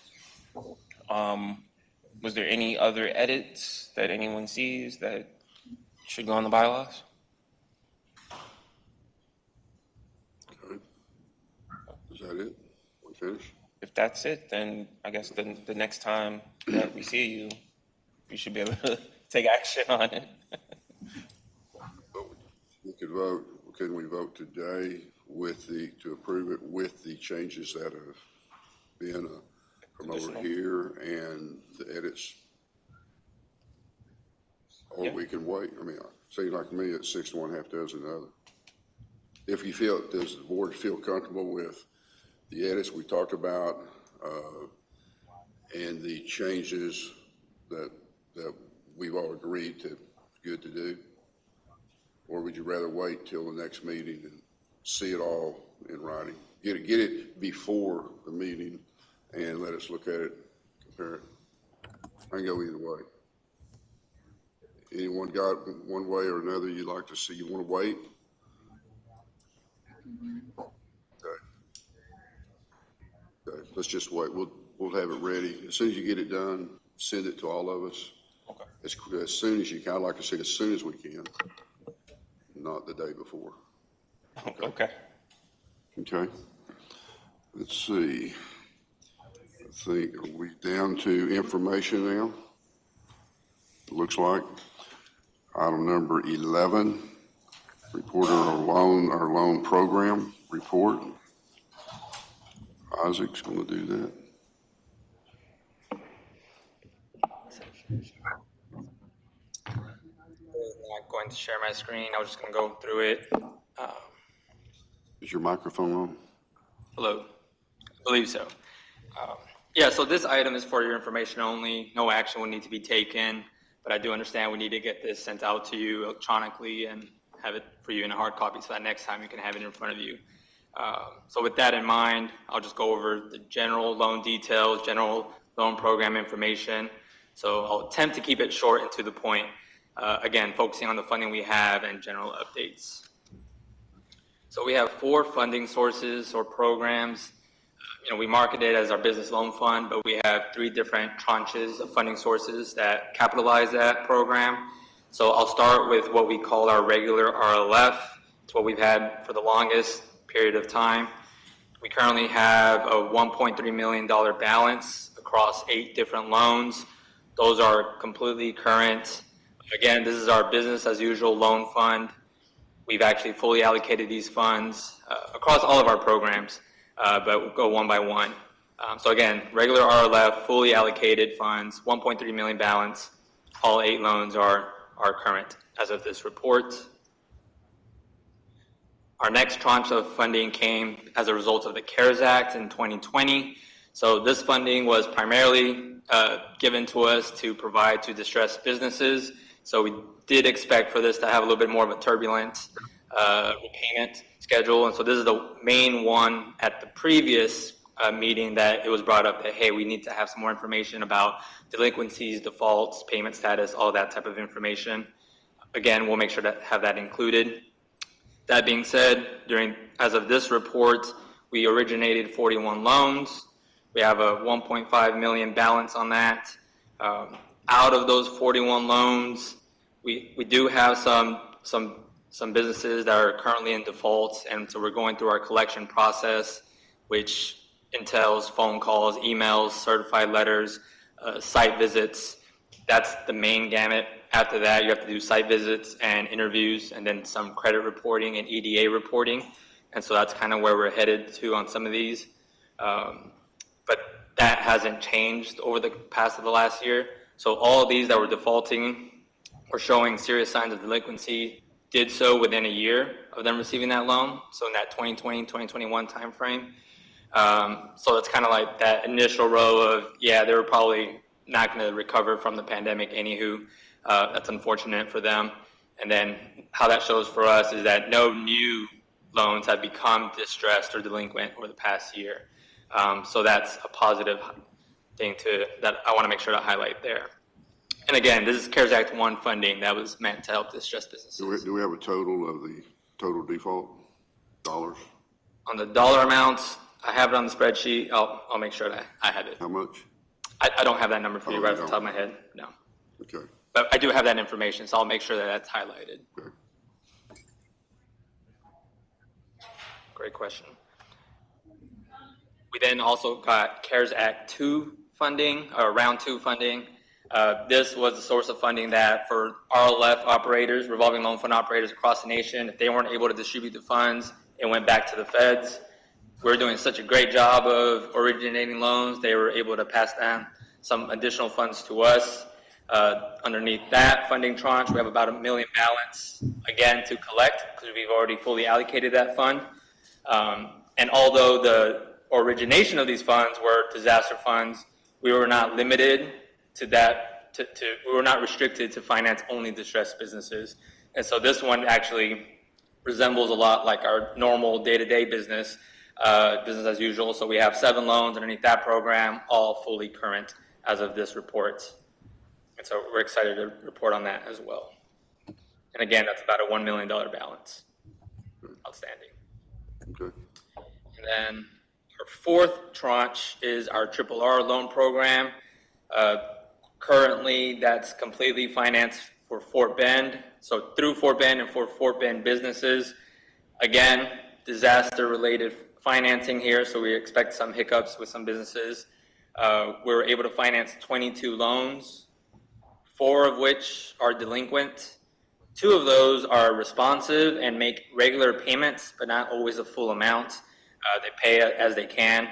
Was there any other edits that anyone sees that should go on the bylaws? Okay. Is that it? We finished? If that's it, then I guess the next time that we see you, you should be able to take action on it. We could vote. Can we vote today to approve it with the changes that have been from over here and the edits? Or we can wait. I mean, seems like to me it's 6 to 1, half dozen the other. If you feel, does the board feel comfortable with the edits we talked about and the changes that we've all agreed to, good to do? Or would you rather wait till the next meeting and see it all in writing? Get it before the meeting and let us look at it, compare it. I can go either way. Anyone got one way or another you'd like to see? You want to wait? Okay, let's just wait. We'll have it ready. As soon as you get it done, send it to all of us. Okay. As soon as you can. Like I said, as soon as we can, not the day before. Okay. Okay. Let's see. I think, are we down to information now? It looks like. Item number 11, report on our loan program report. Isaac's going to do that. I'm not going to share my screen. I was just going to go through it. Is your microphone on? Hello. I believe so. Yeah, so this item is for your information only. No action will need to be taken, but I do understand we need to get this sent out to you electronically and have it for you in a hard copy so that next time you can have it in front of you. So with that in mind, I'll just go over the general loan details, general loan program information. So I'll attempt to keep it short and to the point, again, focusing on the funding we have and general updates. So we have 4 funding sources or programs. We market it as our business loan fund, but we have 3 different tranches of funding sources that capitalize that program. So I'll start with what we call our regular RLF. It's what we've had for the longest period of time. We currently have a $1.3 million balance across 8 different loans. Those are completely current, Again, this is our business as usual loan fund. We've actually fully allocated these funds across all of our programs, but we'll go one by one. So again, regular RLF, fully allocated funds, 1.3 million balance. All 8 loans are current as of this report. Our next tranche of funding came as a result of the CARES Act in 2020. So this funding was primarily given to us to provide to distressed businesses. So we did expect for this to have a little bit more of a turbulent repayment schedule. And so this is the main one at the previous meeting that it was brought up that, hey, we need to have some more information about delinquencies, defaults, payment status, all that type of information. Again, we'll make sure to have that included. That being said, as of this report, we originated 41 loans. We have a 1.5 million balance on that. Out of those 41 loans, we do have some businesses that are currently in default, and so we're going through our collection process, which entails phone calls, emails, certified letters, site visits. That's the main gamut. After that, you have to do site visits and interviews, and then some credit reporting and EDA reporting. And so that's kind of where we're headed to on some of these. But that hasn't changed over the past of the last year. So all of these that were defaulting or showing serious signs of delinquency did so within a year of them receiving that loan. So in that 2020, 2021 timeframe. So it's kind of like that initial row of, yeah, they were probably not going to recover from the pandemic anywho. That's unfortunate for them. And then how that shows for us is that no new loans have become distressed or delinquent over the past year. So that's a positive thing that I want to make sure to highlight there. And again, this is CARES Act 1 funding that was meant to help distressed businesses. Do we have a total of the total default dollars? On the dollar amounts, I have it on the spreadsheet. I'll make sure that I have it. How much? I don't have that number for you right off the top of my head. No. Okay. But I do have that information, so I'll make sure that that's highlighted. Okay. Great question. We then also got CARES Act 2 funding, or round 2 funding. This was the source of funding that for RLF operators, revolving loan fund operators across the nation, if they weren't able to distribute the funds, it went back to the feds. We're doing such a great job of originating loans, they were able to pass down some additional funds to us. Underneath that funding tranche, we have about $1 million balance, again, to collect, because we've already fully allocated that fund. And although the origination of these funds were disaster funds, we were not limited to that, we were not restricted to finance only distressed businesses. And so this one actually resembles a lot like our normal day-to-day business as usual. So we have 7 loans underneath that program, all fully current as of this report. And so we're excited to report on that as well. And again, that's about a $1 million balance outstanding. Okay. And then our 4th tranche is our RRR loan program. Currently, that's completely financed for Fort Bend. So through Fort Bend and for Fort Bend businesses. Again, disaster-related financing here, so we expect some hiccups with some businesses. We were able to finance 22 loans, 4 of which are delinquent. 2 of those are responsive and make regular payments, but not always the full amount. They pay as they can.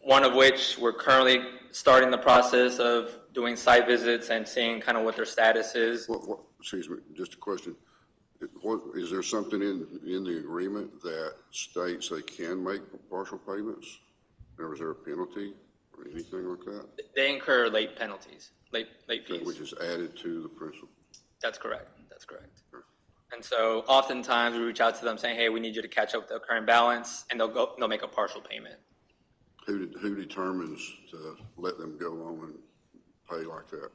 One of which we're currently starting the process of doing site visits and seeing kind of what their status is. Excuse me, just a question. Is there something in the agreement that states they can make partial payments? Or is there a penalty or anything like that? They incur late penalties, late fees. Which is added to the principal? That's correct. That's correct. Sure. And so oftentimes we reach out to them saying, hey, we need you to catch up with the current balance, and they'll make a partial payment. Who determines to let them go on and pay like that?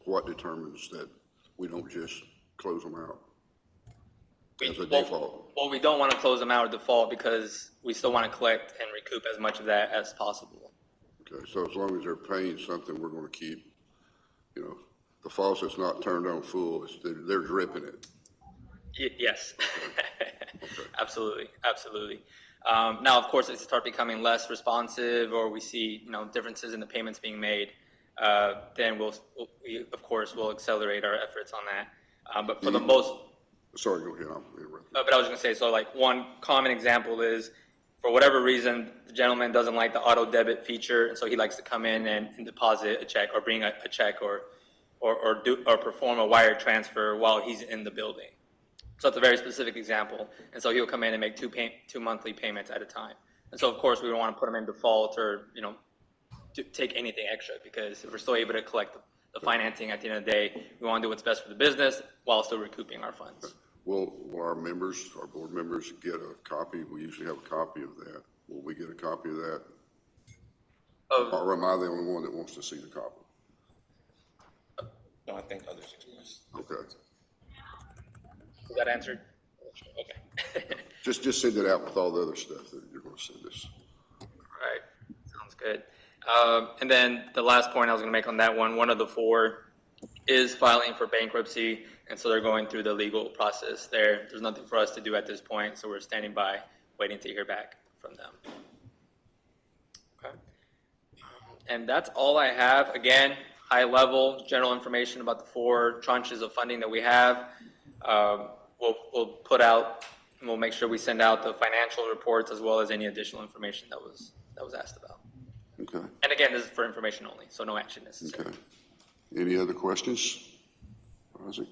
What determines that we don't just close them out as a default? Well, we don't want to close them out or default because we still want to collect and recoup as much of that as possible. Okay, so as long as they're paying something, we're going to keep, the faucet's not turned on full, they're dripping it. Yes, okay. Absolutely. Now, of course, if they start becoming less responsive or we see, differences in the payments being made, then we, of course, will accelerate our efforts on that. But for the most, Sorry, go ahead. I'll interrupt. but I was going to say, so like one common example is, for whatever reason, the gentleman doesn't like the auto debit feature, and so he likes to come in and deposit a check or bring a check or perform a wire transfer while he's in the building. So it's a very specific example, and so he'll come in and make two monthly payments at a time. And so of course we don't want to put him in default or to take anything extra, because if we're still able to collect the financing at the end of the day, we want to do what's best for the business while still recouping our funds. Will our board members get a copy? We usually have a copy of that. Will we get a copy of that? Or am I the only one that wants to see the copy? No, I think others expressed. Okay. Was that answered? Okay. Just send it out with all the other stuff that you're going to send us. All right. Sounds good. And then the last point I was going to make on that one of the 4 is filing for bankruptcy, and so they're going through the legal process there. There's nothing for us to do at this point, so we're standing by, waiting to hear back from them. Okay. And that's all I have. Again, high level, general information about the 4 tranches of funding that we have. We'll put out, and we'll make sure we send out the financial reports as well as any additional information that was asked about. Okay. And again, this is for information only, so no action necessary. Okay. Any other questions? Isaac?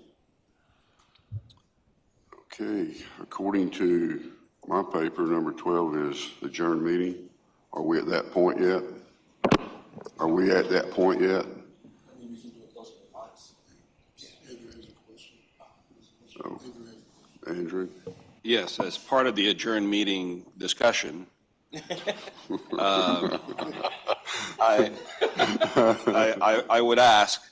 Okay. According to my paper, number 12 is adjourned meeting. Are we at that point yet? Are we at that point yet? So, Andrew? Yes, as part of the adjourned meeting discussion, I would ask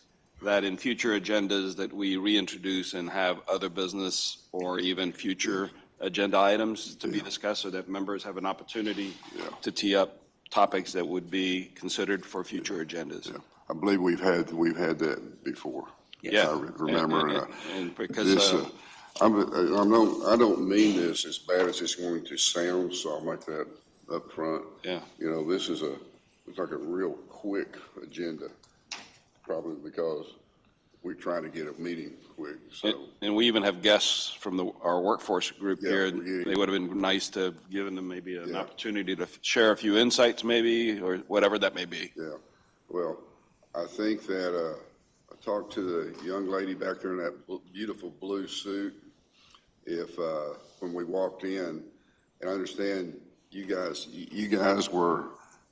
that in future agendas that we reintroduce and have other business or even future agenda items to be discussed so that members have an opportunity to tee up topics that would be considered for future agendas. Yeah. I believe we've had that before. Yeah. I remember. And because this, I don't mean this as bad as it's going to sound, so I'll make that up front. Yeah. This is it's like a real quick agenda, probably because we're trying to get a meeting quick. So. And we even have guests from our workforce group here. Yeah. They would have been nice to have given them maybe an opportunity to share a few insights maybe, or whatever that may be. Yeah. Well, I think that I talked to the young lady back there in that beautiful blue suit. When we walked in, and I understand you guys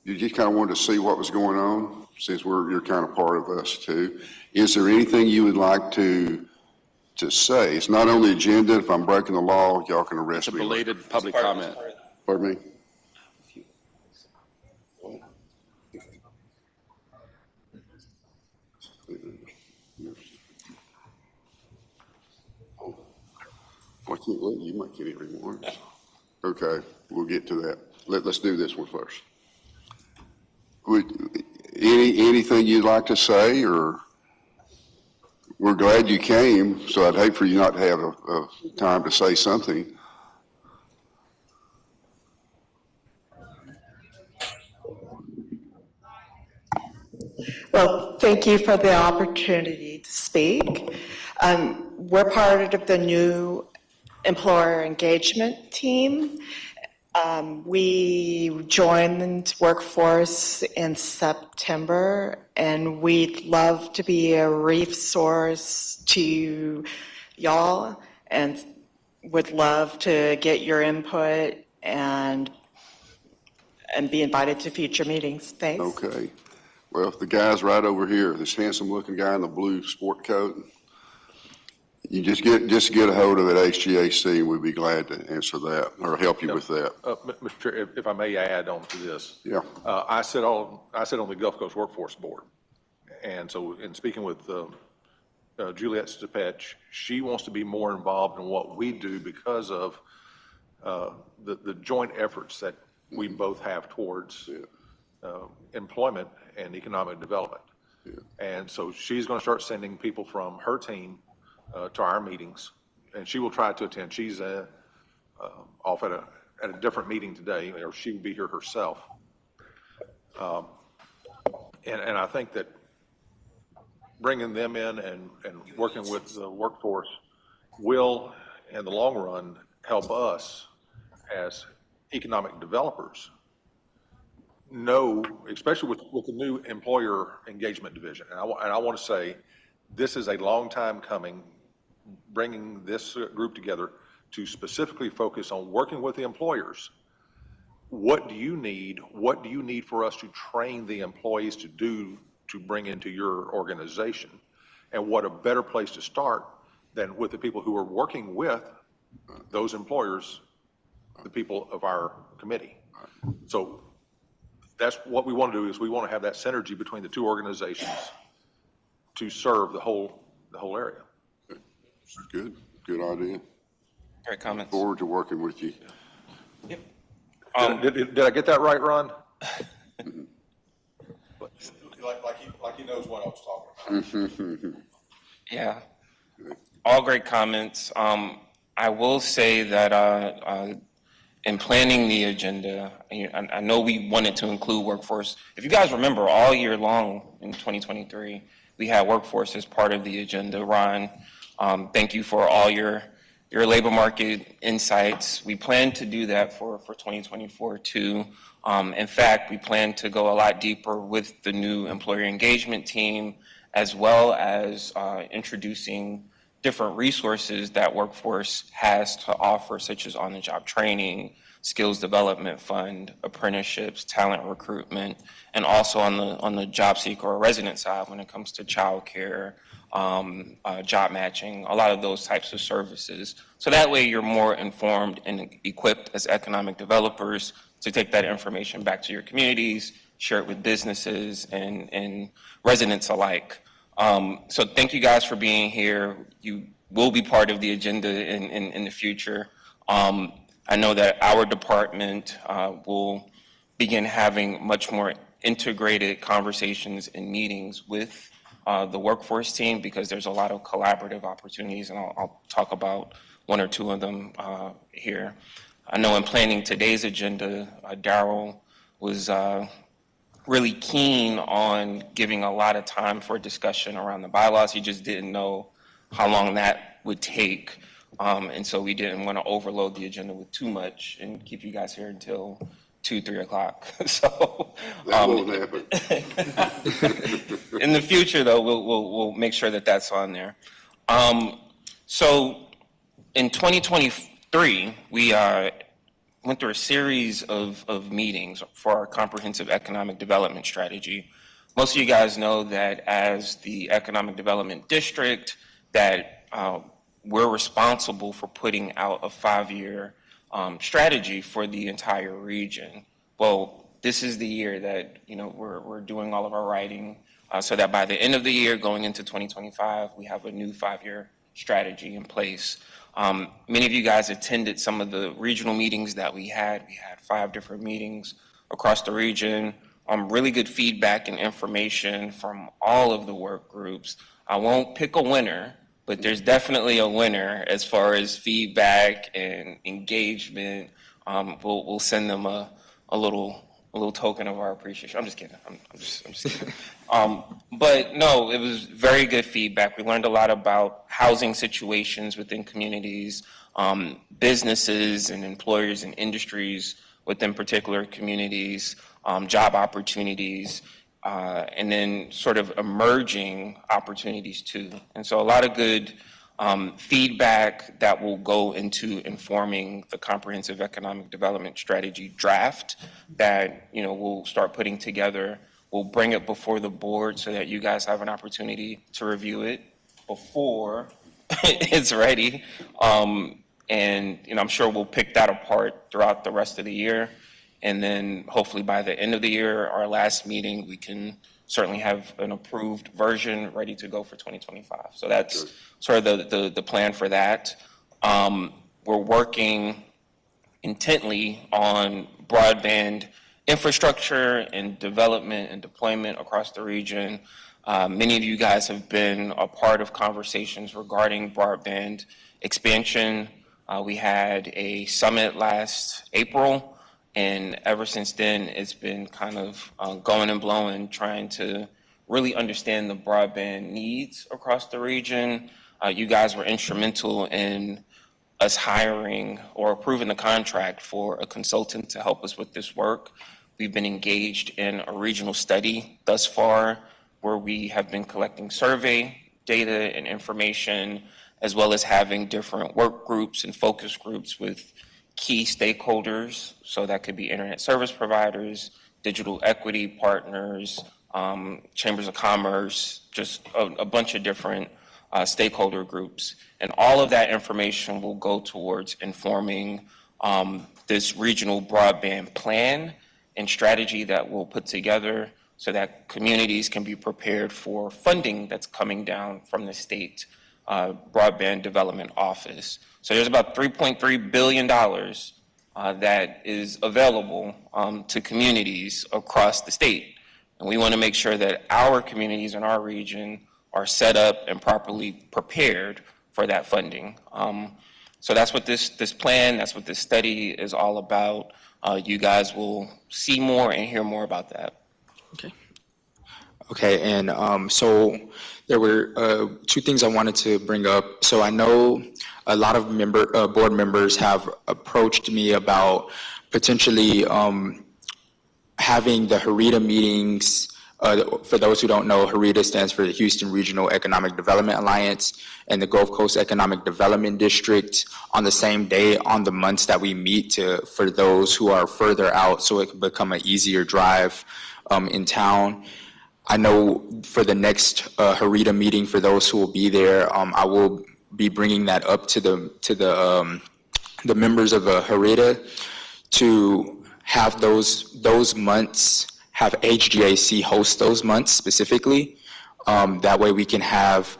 you just kind of wanted to see what was going on, since you're kind of part of us too. Is there anything you would like to say? It's not on the agenda. If I'm breaking the law, y'all can arrest It's a me. belated public comment. Pardon me? I can't let you make any remarks. Okay, we'll get to that. Let's do this one first. Anything you'd like to say, or we're glad you came, so I'd hate for you not to have a time to say something. Well, thank you for the opportunity to speak. We're part of the new employer engagement team. We joined Workforce in September, and we'd love to be a resource to y'all and would love to get your input and be invited to future meetings. Thanks. Okay. Well, the guy's right over here, this handsome-looking guy in the blue sport coat. You just get a hold of it, HGAC, and we'd be glad to answer that or help you with that. Mr. Chair, if I may add on to this. Yeah. I sit on the Gulf Coast Workforce Board. And so in speaking with Juliette Stepetch, she wants to be more involved in what we do because of the joint efforts that we both have towards employment and economic development. Yeah. And so she's going to start sending people from her team to our meetings, and she will try to attend. She's off at a different meeting today, or she will be here herself. And I think that bringing them in and working with the workforce will, in the long run, help us as economic developers know, especially with the new employer engagement division. And I want to say, this is a long time coming, bringing this group together to specifically focus on working with the employers. What do you need? What do you need for us to train the employees to do to bring into your organization? And what a better place to start than with the people who are working with those employers, the people of our committee. So that's what we want to do, is we want to have that synergy between the two organizations to serve the whole area. Good idea. Great comments. Forward to working with you. Yep. Did I get that right, Ron? Like he knows what I was talking about. Yeah. All great comments. I will say that in planning the agenda, I know we wanted to include workforce. If you guys remember, all year long in 2023, we had workforce as part of the agenda. Ron, thank you for all your labor market insights. We plan to do that for 2024 too. In fact, we plan to go a lot deeper with the new employer engagement team, as well as introducing different resources that workforce has to offer, such as on-the-job training, skills development fund, apprenticeships, talent recruitment, and also on the job seeker or resident side when it comes to childcare, job matching, a lot of those types of services. So that way you're more informed and equipped as economic developers to take that information back to your communities, share it with businesses and residents alike. So thank you guys for being here. You will be part of the agenda in the future. I know that our department will begin having much more integrated conversations and meetings with the workforce team, because there's a lot of collaborative opportunities, and I'll talk about one or two of them here. I know in planning today's agenda, Darryl was really keen on giving a lot of time for discussion around the bylaws. He just didn't know how long that would take. And so we didn't want to overload the agenda with too much and keep you guys here until 2-3 o'clock. So that won't happen. In the future, though, we'll make sure that that's on there. So in 2023, we went through a series of meetings for our comprehensive economic development strategy. Most of you guys know that as the economic development district, that we're responsible for putting out a 5-year strategy for the entire region. Well, this is the year that we're doing all of our writing, so that by the end of the year, going into 2025, we have a new 5-year strategy in place. Many of you guys attended some of the regional meetings that we had. We had 5 different meetings across the region. Really good feedback and information from all of the work groups. I won't pick a winner, but there's definitely a winner as far as feedback and engagement. We'll send them a little token of our appreciation. I'm just kidding. I'm just kidding. But no, it was very good feedback. We learned a lot about housing situations within communities, businesses and employers and industries within particular communities, job opportunities, and then sort of emerging opportunities too. And so a lot of good feedback that will go into informing the comprehensive economic development strategy draft that we'll start putting together. We'll bring it before the board so that you guys have an opportunity to review it before it's ready. And I'm sure we'll pick that apart throughout the rest of the year. And then hopefully by the end of the year, our last meeting, we can certainly have an approved version ready to go for 2025. So that's sort of the plan for that. We're working intently on broadband infrastructure and development and deployment across the region. Many of you guys have been a part of conversations regarding broadband expansion. We had a summit last April, and ever since then, it's been kind of going and blowing, trying to really understand the broadband needs across the region. You guys were instrumental in us hiring or approving the contract for a consultant to help us with this work. We've been engaged in a regional study thus far where we have been collecting survey data and information, as well as having different work groups and focus groups with key stakeholders. So that could be internet service providers, digital equity partners, chambers of commerce, just a bunch of different stakeholder groups. And all of that information will go towards informing this regional broadband plan and strategy that we'll put together so that communities can be prepared for funding that's coming down from the state broadband development office. So there's about $3.3 billion that is available to communities across the state. And we want to make sure that our communities in our region are set up and properly prepared for that funding. So that's what this plan, that's what this study is all about. You guys will see more and hear more about that. Okay, and so there were two things I wanted to bring up. So I know a lot of board members have approached me about potentially having the HREDA meetings. For those who don't know, HREDA stands for the Houston Regional Economic Development Alliance and the Gulf Coast Economic Development District on the same day on the months that we meet for those who are further out, so it can become an easier drive in town. I know for the next HREDA meeting, for those who will be there, I will be bringing that up to the members of HREDA to have those months, have HGAC host those months specifically. That way we can have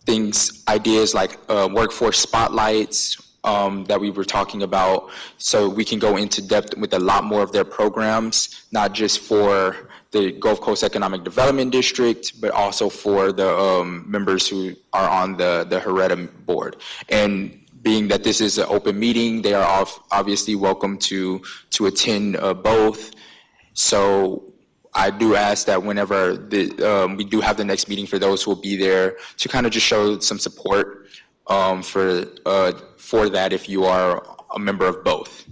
ideas like workforce spotlights that we were talking about, so we can go into depth with a lot more of their programs, not just for the Gulf Coast Economic Development District, but also for the members who are on the HREDA board. And being that this is an open meeting, they are obviously welcome to attend both. So I do ask that whenever we do have the next meeting, for those who will be there, to kind of just show some support for that if you are a member of both.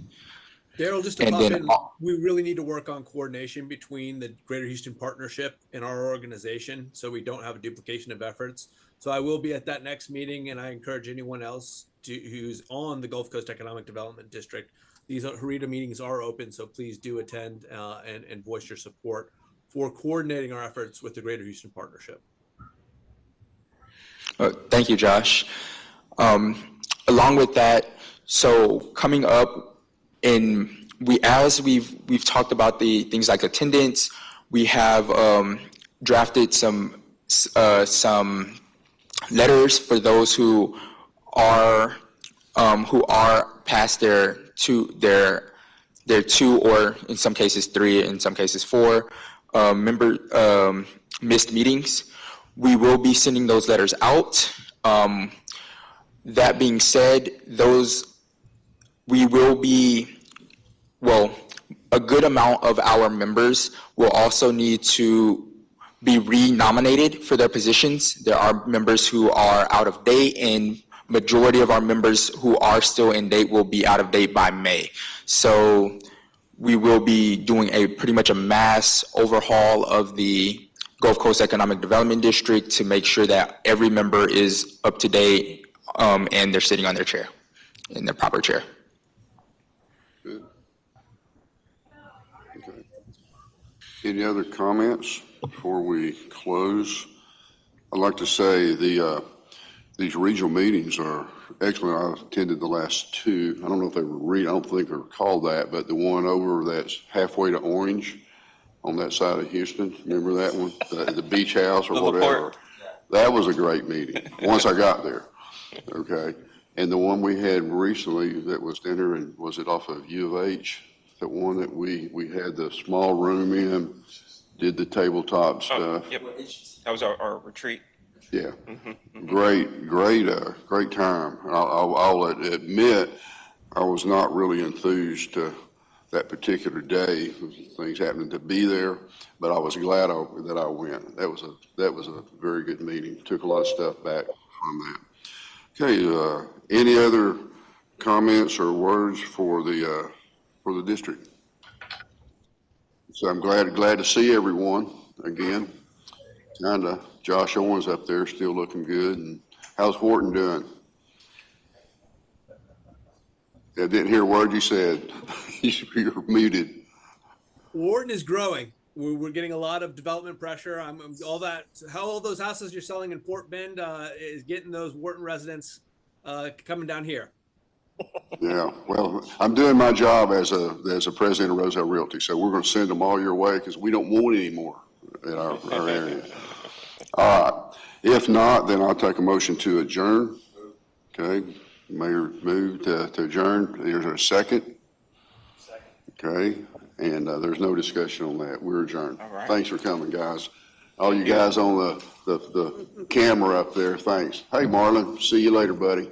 Daryl, just to pop in, we really need to work on coordination between the Greater Houston Partnership and our organization so we don't have a duplication of efforts. So I will be at that next meeting, and I encourage anyone else who's on the Gulf Coast Economic Development District. These HREDA meetings are open, so please do attend and voice your support for coordinating our efforts with the Greater Houston Partnership. Thank you, Josh. Along with that, so coming up, as we've talked about the things like attendance, we have drafted some letters for those who are past their two, or in some cases 3, in some cases 4 missed meetings. We will be sending those letters out. That being said, a good amount of our members will also need to be re-nominated for their positions. There are members who are out of date, and majority of our members who are still in date will be out of date by May. So we will be doing pretty much a mass overhaul of the Gulf Coast Economic Development District to make sure that every member is up to date and they're sitting on their chair, in their proper chair. Good. Okay. Any other comments before we close? I'd like to say these regional meetings are excellent. I attended the last 2. I don't know if they were I don't think they're called that, but the one over that's halfway to Orange on that side of Houston. Remember that one? The beach house or whatever. That was a great meeting once I got there. Okay. And the one we had recently that was dinner, and was it off of U of H? The one that we had the small room in, did the tabletop stuff. Yep. That was our retreat. Yeah. Great time. I'll admit I was not really enthused that that particular day, things happened to be there, but I was glad that I went. That was a very good meeting. Took a lot of stuff back from that. Okay, any other comments or words for the district? So I'm glad to see everyone again. Kinda, Josh Owens up there still looking good. And how's Wharton doing? I didn't hear a word you said. You're muted. Wharton is growing. We're getting a lot of development pressure. How all those houses you're selling in Port Bend is getting those Wharton residents coming down here. Yeah, well, I'm doing my job as a president of Roselle Realty, so we're going to send them all your way because we don't want any more in our area. All right. If not, then I'll take a motion to adjourn. Okay. Mayor moved to adjourn. There's a second. Okay. And there's no discussion on that. We're adjourned. All right. Thanks for coming, guys. All you guys on the camera up there, thanks. Hey, Marlon, see you later, buddy.